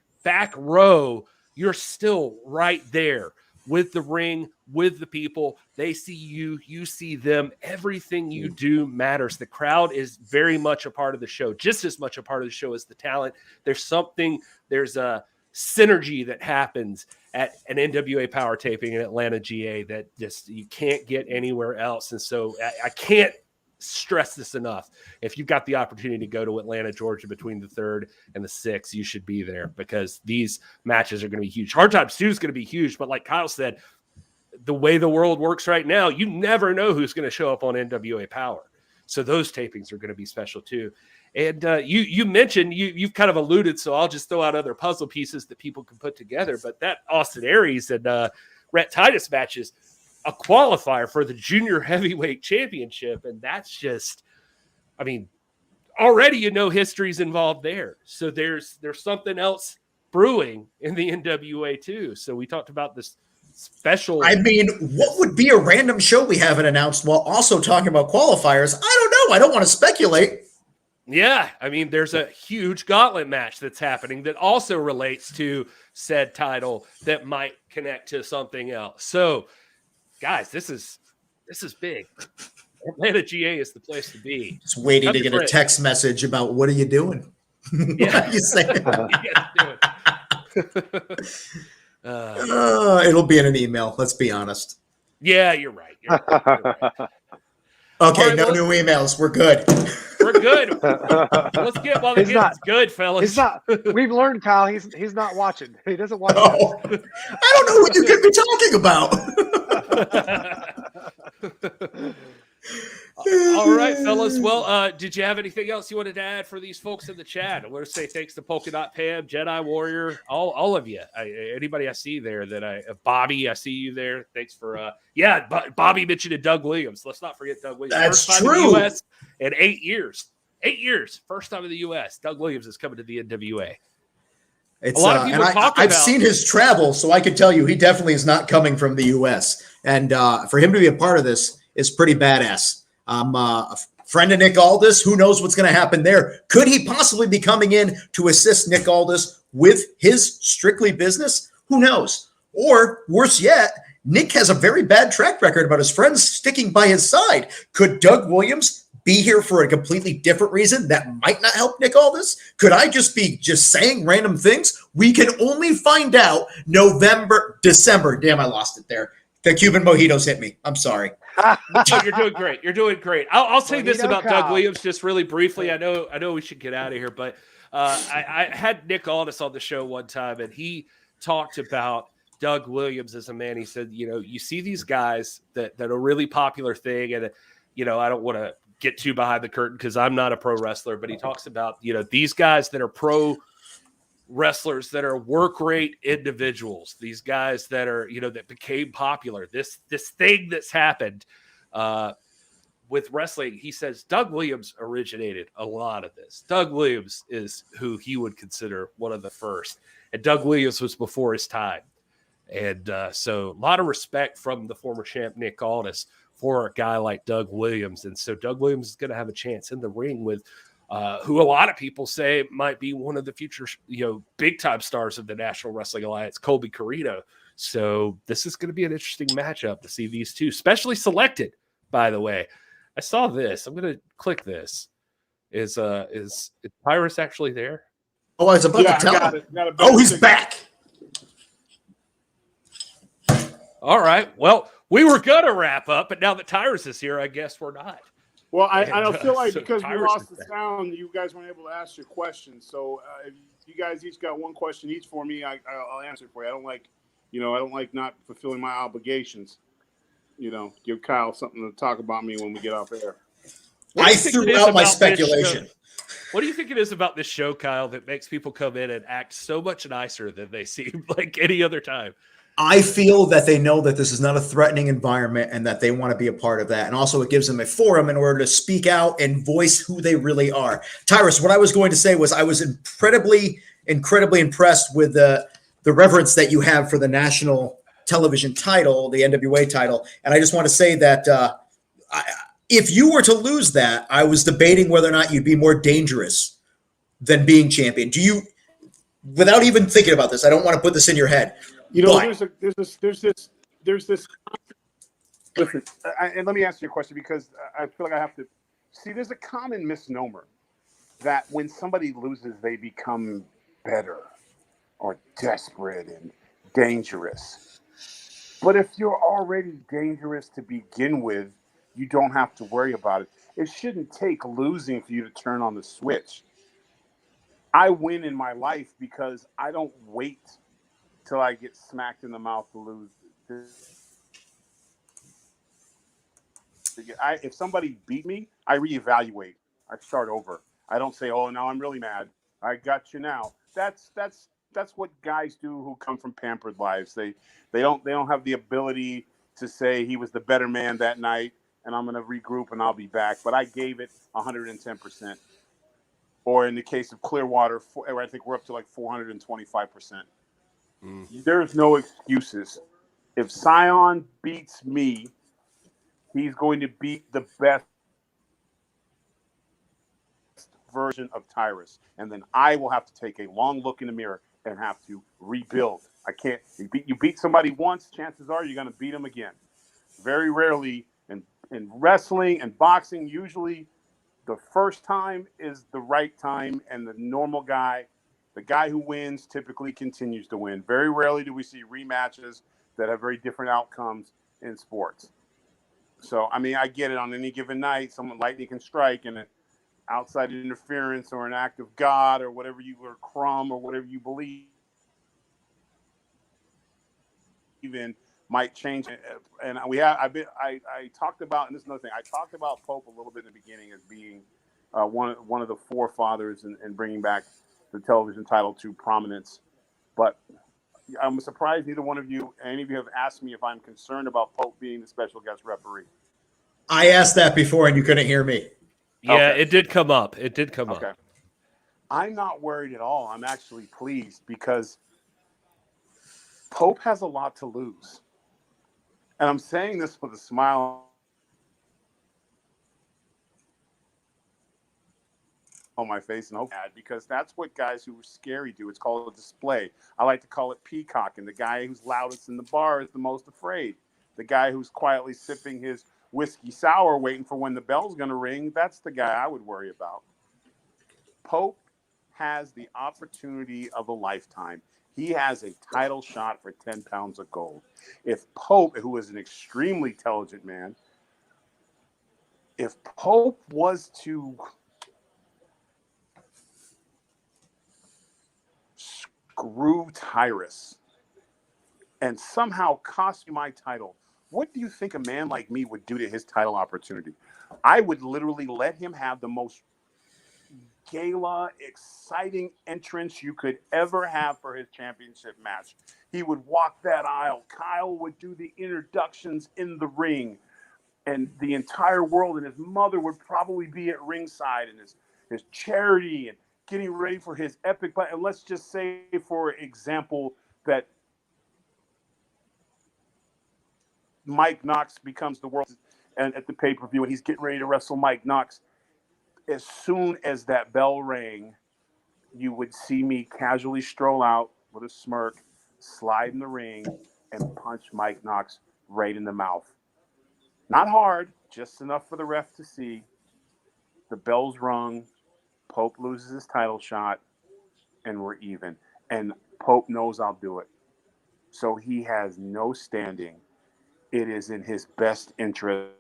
row, you're still right there with the ring, with the people. They see you, you see them. Everything you do matters. The crowd is very much a part of the show, just as much a part of the show as the talent. There's a synergy that happens at an NWA Powerrr taping in Atlanta, GA, that just you can't get anywhere else. And so I can't stress this enough. If you've got the opportunity to go to Atlanta, Georgia between the 3rd and the 6th, you should be there, because these matches are going to be huge. Hard Times 2 is going to be huge, but like Kyle said, the way the world works right now, you never know who's going to show up on NWA Powerrr. So those tapings are going to be special too. And you mentioned, you've kind of alluded, so I'll just throw out other puzzle pieces that people can put together. But that Austin Aries and Rhett Titus match is a qualifier for the junior heavyweight championship. And that's just, I mean, already history's involved there. So there's something else brewing in the NWA too. So we talked about this special. I mean, what would be a random show we haven't announced while also talking about qualifiers? I don't know. I don't want to speculate. Yeah, I mean, there's a huge gauntlet match that's happening that also relates to said title that might connect to something else. So, guys, this is big. Atlanta, GA is the place to be. Just waiting to get a text message about what are you doing? Yeah. What are you saying? Yeah, it'll be in an email. Let's be honest. yeah, you're right. You're right. Okay, right, no new emails. We're good. We're good. Let's get while the getting's good, fellas. He's not. We've learned, Kyle. He's not watching. He doesn't watch. Oh, I don't know what you could be talking about. All right, fellas. Well, did you have anything else you wanted to add for these folks in the chat? I want to say thanks to Polka Dot Pam, Jedi Warrior, all of you. Anybody I see there Bobby, I see you there. Thanks for Bobby mentioned Doug Williams. Let's not forget Doug Williams. That's First time true. in the U.S. in 8 years. 8 years. First time in the U.S. Doug Williams is coming to the NWA. It's, a lot of people I've seen his travel, so I can tell you he definitely is not coming from the U.S. And for him to be a part of this is pretty badass. I'm a friend of Nick Aldis. Who knows what's going to happen there? Could he possibly be coming in to assist Nick Aldis with his strictly business? Who knows? Or worse yet, Nick has a very bad track record about his friends sticking by his side. Could Doug Williams be here for a completely different reason that might not help Nick Aldis? Could I just be saying random things? We can only find out December. Damn, I lost it there. The Cuban mojitos hit me. I'm sorry. No, you're doing great. You're doing great. I'll say this about Kyle. Doug Williams just really briefly. I know we should get out of here, but I had Nick Aldis on the show one time, and he talked about Doug Williams as a man. He said, you see these guys that are really popular thing, and I don't want to get too behind the curtain because I'm not a pro wrestler, but he talks about these guys that are pro wrestlers that are work rate individuals, these guys that are that became popular, this thing that's happened with wrestling. He says Doug Williams originated a lot of this. Doug Williams is who he would consider one of the first, and Doug Williams was before his time. And so a lot of respect from the former champ Nick Aldis for a guy like Doug Williams. And so Doug Williams is going to have a chance in the ring with who a lot of people say might be one of the future, big time stars of the National Wrestling Alliance, Colby Corino. So this is going to be an interesting matchup to see these two, specially selected, by the way. I saw this. I'm going to click this. Is Tyrus actually there? Oh, I was about to tell him. Oh, he's back. All right. Well, we were going to wrap up, but now that Tyrus is here, I guess we're not. Well, I don't feel like so because we Tyrus lost the sound, you guys weren't able to ask your questions. So if you guys each got one question each for me, I'll answer it for you. I don't like not fulfilling my obligations. Give Kyle something to talk about me when we get off air. I threw out my speculation. What do you think it is about this show, Kyle, that makes people come in and act so much nicer than they seem like any other time? I feel that they know that this is not a threatening environment and that they want to be a part of that. And also it gives them a forum in order to speak out and voice who they really are. Tyrus, what I was going to say was I was incredibly impressed with the reverence that you have for the national television title, the NWA title. And I just want to say that if you were to lose that, I was debating whether or not you'd be more dangerous than being champion. without even thinking about this, I don't want to put this in your head. You know, But there's this. Listen, and let me answer your question because I feel like I have to. See, there's a common misnomer that when somebody loses, they become better or desperate and dangerous. But if you're already dangerous to begin with, you don't have to worry about it. It shouldn't take losing for you to turn on the switch. I win in my life because I don't wait till I get smacked in the mouth to lose. If somebody beat me, I reevaluate. I start over. I don't say, "Oh, now I'm really mad. I got you now." That's what guys do who come from pampered lives. They don't have the ability to say he was the better man that night, and I'm going to regroup and I'll be back. But I gave it 110%. Or in the case of Clearwater, I think we're up to like 425%. There's no excuses. If Scion beats me, he's going to beat the best version of Tyrus. And then I will have to take a long look in the mirror and have to rebuild. I can't. You beat somebody once, chances are you're going to beat them again. Very rarely in wrestling and boxing, usually the first time is the right time, and the normal guy, the guy who wins, typically continues to win. Very rarely do we see rematches that have very different outcomes in sports. So, I mean, I get it. On any given night, someone lightning can strike, and an outside interference or an act of God or whatever or crumb or whatever you believe in might change it. And I talked about, and this is another thing, I talked about Pope a little bit in the beginning as being one of the forefathers in bringing back the television title to prominence. But I'm surprised any of you have asked me if I'm concerned about Pope being the special guest referee. I asked that before and you couldn't hear me. Yeah, Okay. it did come up. It did come Okay. up. I'm not worried at all. I'm actually pleased because Pope has a lot to lose. And I'm saying this with a smile on my face and hope because that's what guys who are scary do. It's called a display. I like to call it peacocking. The guy who's loudest in the bar is the most afraid. The guy who's quietly sipping his whiskey sour waiting for when the bell's going to ring, that's the guy I would worry about. Pope has the opportunity of a lifetime. He has a title shot for 10 pounds of gold. If Pope, who is an extremely intelligent man, if Pope was to screw Tyrus and somehow cost me my title, what do you think a man like me would do to his title opportunity? I would literally let him have the most gala, exciting entrance you could ever have for his championship match. He would walk that aisle. Kyle would do the introductions in the ring, and the entire world and his mother would probably be at ringside, and his charity and getting ready for his epic fight. And let's just say, for example, that Mike Knox becomes the world and at the pay-per-view, and he's getting ready to wrestle Mike Knox. As soon as that bell rang, you would see me casually stroll out with a smirk, slide in the ring, and punch Mike Knox right in the mouth. Not hard, just enough for the ref to see. The bell's rung. Pope loses his title shot, and we're even. And Pope knows I'll do it. So he has no standing. It is in his best interest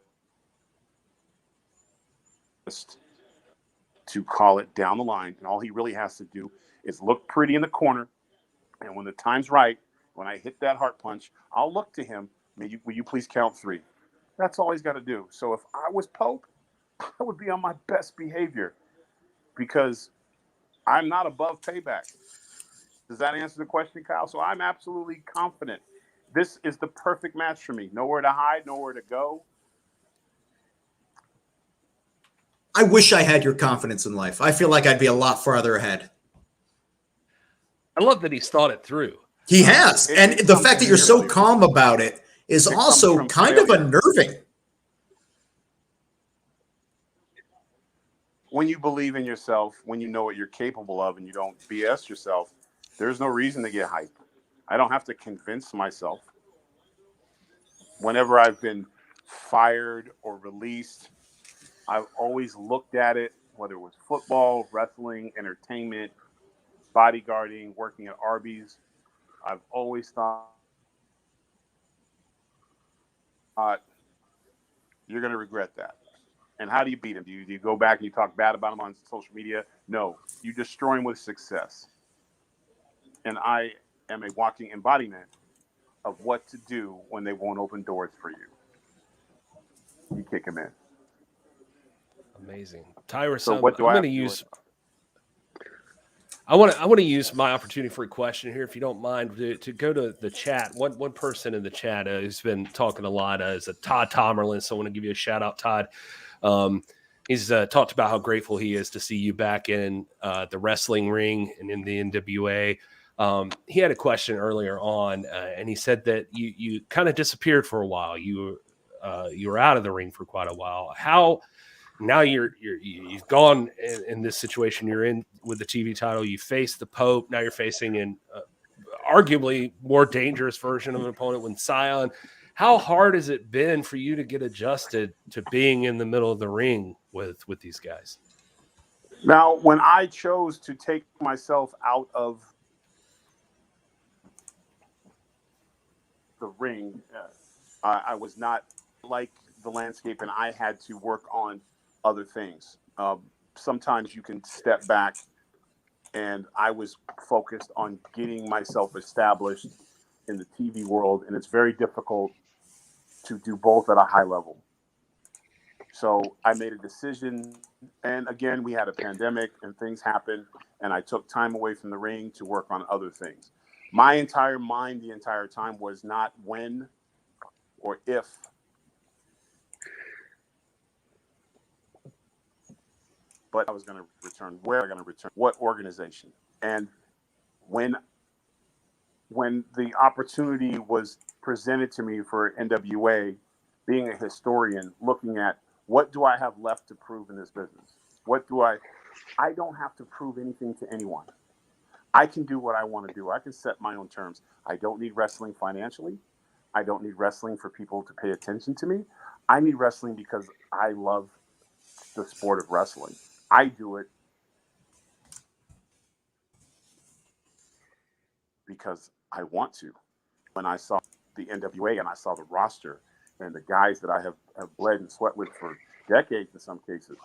to call it down the line. And all he really has to do is look pretty in the corner. And when the time's right, when I hit that heart punch, I'll look to him. Will you please count 3? That's all he's got to do. So if I was Pope, I would be on my best behavior because I'm not above payback. Does that answer the question, Kyle? So I'm absolutely confident. This is the perfect match for me. Nowhere to hide, nowhere to go. I wish I had your confidence in life. I feel like I'd be a lot farther ahead. I love that he's thought it through. He has. And the fact that you're so calm about it is also kind of unnerving. When you believe in yourself, when you know what you're capable of and you don't BS yourself, There's no reason to get hype. I don't have to convince myself. Whenever I've been fired or released, I've always looked at it, whether it was football, wrestling, entertainment, bodyguarding, working at Arby's. I've always thought you're going to regret that. And how do you beat him? Do you go back and you talk bad about him on social media? No, you destroy him with success. And I am a walking embodiment of what to do when they won't open doors for you. You kick him in. Amazing. Tyrus, So I'm what do going I to have to do use. with- I want to use my opportunity for a question here, if you don't mind, to go to the chat. One person in the chat who's been talking a lot is a Todd Tomerlin. So I want to give you a shout out, Todd. He's talked about how grateful he is to see you back in the wrestling ring and in the NWA. He had a question earlier on, and he said that you kind of disappeared for a while. You were out of the ring for quite a while. How now you've gone in this situation you're in with the TV title. You faced the Pope. Now you're facing an arguably more dangerous version of an opponent with Sion. How hard has it been for you to get adjusted to being in the middle of the ring with these guys? Now, when I chose to take myself out of the ring, I was not like the landscape, and I had to work on other things. Sometimes you can step back, and I was focused on getting myself established in the TV world, and it's very difficult to do both at a high level. So I made a decision, and again, we had a pandemic and things happened, and I took time away from the ring to work on other things. My entire mind the entire time was not when or if, but I was going to return, where I'm going to return, what organization. And when the opportunity was presented to me for NWA, being a historian, looking at what do I have left to prove in this business? I don't have to prove anything to anyone. I can do what I want to do. I can set my own terms. I don't need wrestling financially. I don't need wrestling for people to pay attention to me. I need wrestling because I love the sport of wrestling. I do it because I want to. When I saw the NWA and I saw the roster and the guys that I have bled and sweat with for decades in some cases,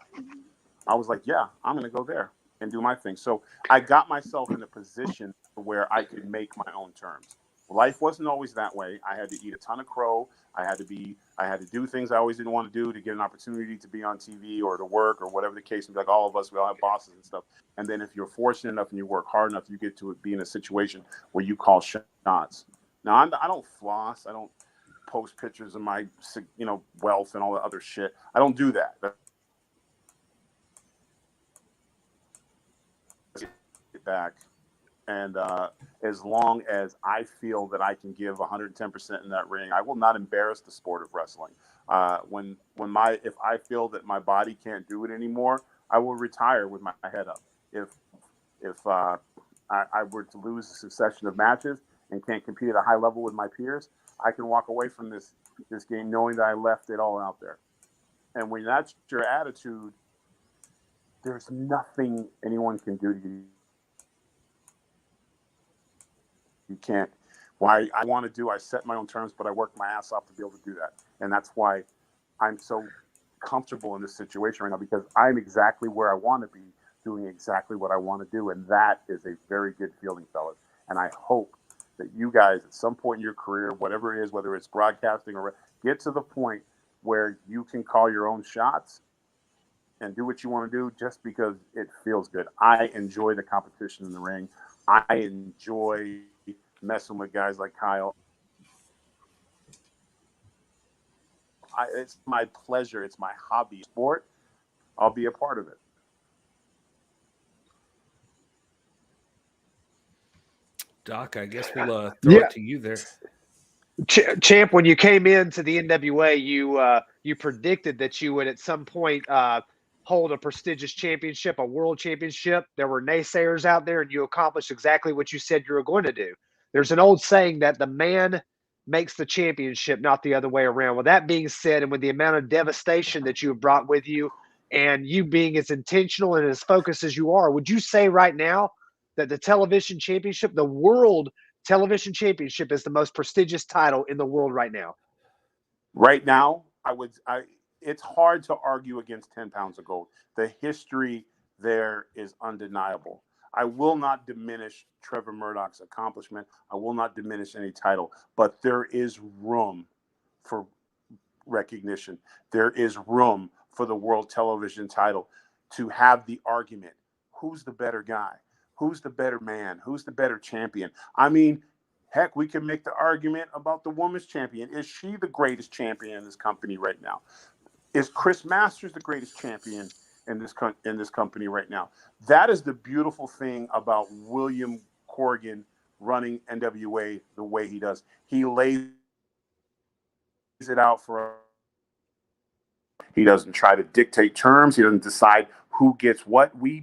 I was like, yeah, I'm going to go there and do my thing. So I got myself in a position where I could make my own terms. Life wasn't always that way. I had to eat a ton of crow. I had to do things I always didn't want to do to get an opportunity to be on TV or to work or whatever the case. Like all of us, we all have bosses and stuff. And then if you're fortunate enough and you work hard enough, you get to be in a situation where you call shots. Now, I don't floss. I don't post pictures of my, wealth and all the other shit. I don't do that. Get back. And as long as I feel that I can give 110% in that ring, I will not embarrass the sport of wrestling. If I feel that my body can't do it anymore, I will retire with my head up. If I were to lose a succession of matches and can't compete at a high level with my peers, I can walk away from this game knowing that I left it all out there. And when that's your attitude, there's nothing anyone can do to you. You can't. Why I want to do, I set my own terms, but I work my ass off to be able to do that. And that's why I'm so comfortable in this situation right now, because I'm exactly where I want to be, doing exactly what I want to do. And that is a very good feeling, fellas. And I hope that you guys at some point in your career, whatever it is, whether it's broadcasting or get to the point where you can call your own shots and do what you want to do just because it feels good. I enjoy the competition in the ring. I enjoy messing with guys like Kyle. It's my pleasure. It's my hobby. Sport, I'll be a part of it. Doc, I guess we'll throw it to you there. Champ, when you came into the NWA, you predicted that you would at some point hold a prestigious championship, a world championship. There were naysayers out there, and you accomplished exactly what you said you were going to do. There's an old saying that the man makes the championship, not the other way around. With that being said, and with the amount of devastation that you have brought with you, and you being as intentional and as focused as you are, would you say right now that the television championship, the world television championship, is the most prestigious title in the world right now? Right now, it's hard to argue against 10 pounds of gold. The history there is undeniable. I will not diminish Trevor Murdoch's accomplishment. I will not diminish any title, but there is room for recognition. There is room for the world television title to have the argument. Who's the better guy? Who's the better man? Who's the better champion? I mean, heck, we can make the argument about the women's champion. Is she the greatest champion in this company right now? Is Chris Masters the greatest champion in this company right now? That is the beautiful thing about William Corgan running NWA the way he does. He lays it out for us. He doesn't try to dictate terms. He doesn't decide who gets what. He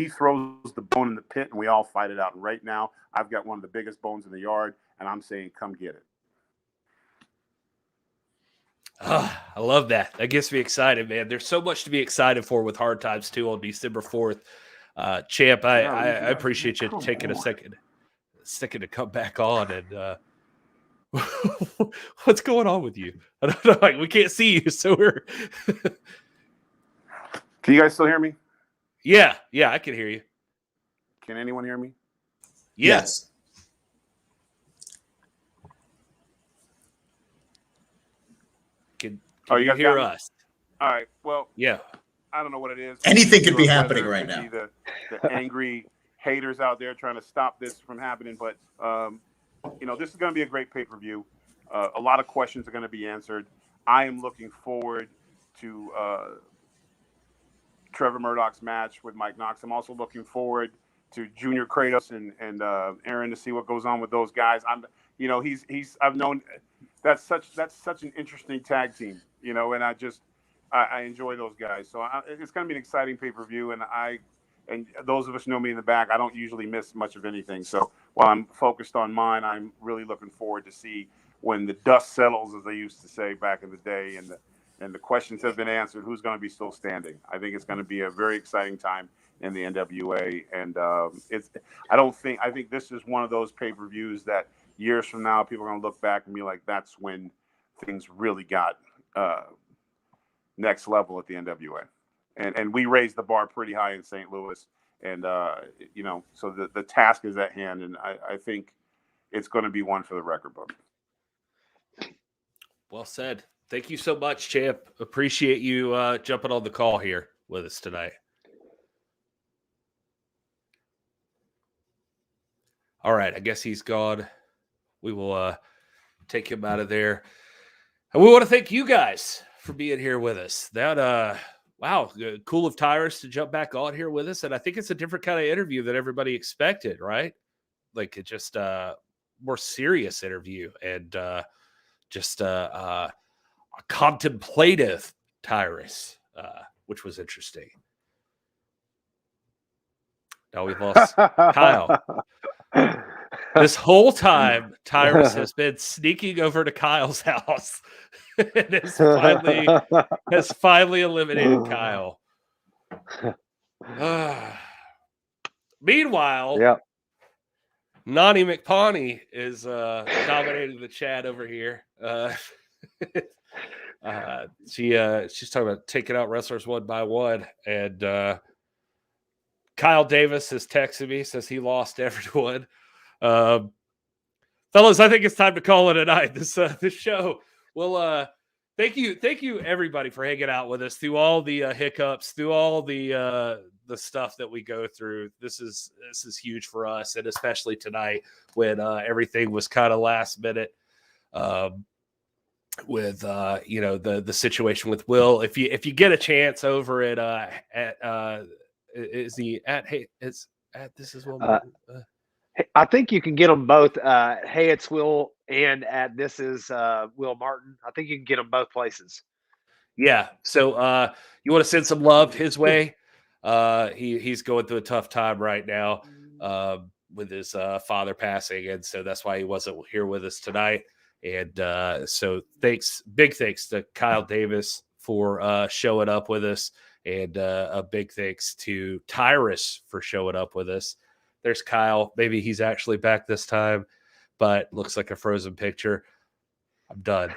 throws the bone in the pit and we all fight it out. And right now, I've got one of the biggest bones in the yard, and I'm saying, come get it. Oh, I love that. That gets me excited, man. There's so much to be excited for with Hard Times 2 on December 4th. Champ, I appreciate you taking a second to come back on. And what's going on with you? I don't know. Like, we can't see you, so we're. Can you guys still hear me? Yeah, I can hear you. Can anyone hear me? Yes. Can you you guys hear got me? us? All right. Well, yeah. I don't know what it is. Anything could be happening right now. The angry haters out there trying to stop this from happening. But, this is going to be a great pay-per-view. A lot of questions are going to be answered. I am looking forward to Trevor Murdoch's match with Mike Knox. I'm also looking forward to Junior Kratos and Aaron to see what goes on with those guys. I've known that's such an interesting tag team, and I enjoy those guys. So it's going to be an exciting pay-per-view, and those of us who know me in the back, I don't usually miss much of anything. So while I'm focused on mine, I'm really looking forward to see when the dust settles, as they used to say back in the day, and the questions have been answered, who's going to be still standing. I think it's going to be a very exciting time in the NWA. And I think this is one of those pay-per-views that years from now, people are going to look back and be like, that's when things really got next level at the NWA. And we raised the bar pretty high in St. Louis. And, so the task is at hand. And I think it's going to be one for the record book. Well said. Thank you so much, champ. Appreciate you jumping on the call here with us tonight. All right, I guess he's gone. We will take him out of there. And we want to thank you guys for being here with us. That wow, cool of Tyrus to jump back on here with us. And I think it's a different kind of interview than everybody expected, right? Like it just more serious interview and just a contemplative Tyrus, which was interesting. Now we've lost Kyle. This whole time, Tyrus has been sneaking over to Kyle's house and has finally eliminated Kyle. Meanwhile, Nani McPawney is dominating the chat over here. She's talking about taking out wrestlers one by one, and Kyle Davis has texted me, says he lost everyone. Fellas, I think it's time to call it a night. This show. Well, thank you everybody for hanging out with us through all the hiccups, through all the stuff that we go through. This is huge for us, and especially tonight when everything was kind of last minute. With the situation with Wil. If you get a chance over at is he at this is Wil Martin? I think you can get them both. Hey, it's Wil, and at this is Wil Martin. I think you can get them both places. Yeah. So you want to send some love his way? He's going through a tough time right now with his father passing, and so that's why he wasn't here with us tonight. And so big thanks to Kyle Davis for showing up with us, and a big thanks to Tyrus for showing up with us. There's Kyle. Maybe he's actually back this time, but looks like a frozen picture. I'm done.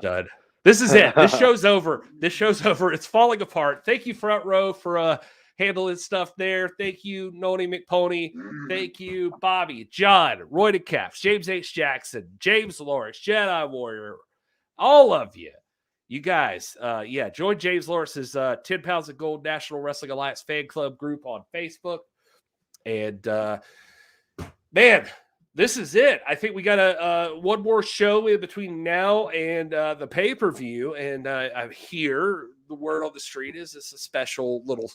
Done. This is it. This show's over. It's falling apart. Thank you, Front Row, for handling stuff there. Thank you, Noni McPony. Thank you, Bobby, John, Roy DeCaps, James H. Jackson, James Lawrence, Jedi Warrior, all of you. You guys, join James Lawrence's 10 Pounds of Gold National Wrestling Alliance fan club group on Facebook. And, man, this is it. I think we got one more show in between now and the pay-per-view. And I'm here. The word on the street is it's a special little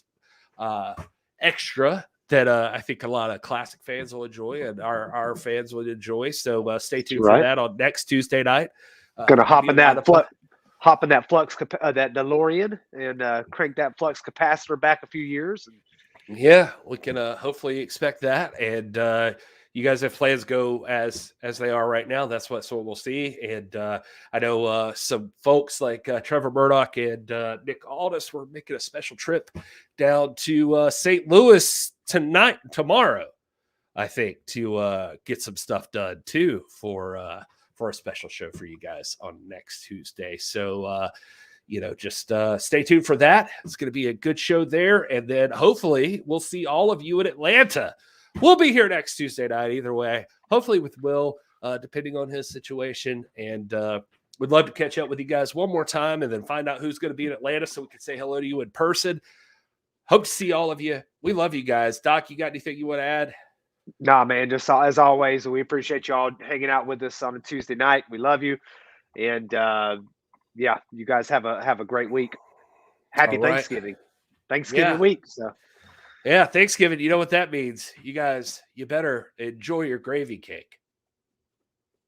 extra that I think a lot of classic fans will enjoy and our fans will enjoy. So stay tuned for that on next Tuesday night. Gonna hop in that flux, that DeLorean, and crank that flux capacitor back a few years. Yeah, we can hopefully expect that. And you guys have plans go as they are right now. That's what we'll see. And I know some folks like Trevor Murdoch and Nick Aldis were making a special trip down to St. Louis tomorrow, I think, to get some stuff done too for a special show for you guys on next Tuesday. So just stay tuned for that. It's going to be a good show there. And then hopefully we'll see all of you in Atlanta. We'll be here next Tuesday night either way, hopefully with Wil, depending on his situation. And we'd love to catch up with you guys one more time and then find out who's going to be in Atlanta so we can say hello to you in person. Hope to see all of you. We love you guys. Doc, you got anything you want to add? Nah, man, just as always, we appreciate y'all hanging out with us on a Tuesday night. We love you. And you guys have a great week. Happy Thanksgiving. Thanksgiving week. So yeah, Thanksgiving. You know what that means. You guys, you better enjoy your gravy cake.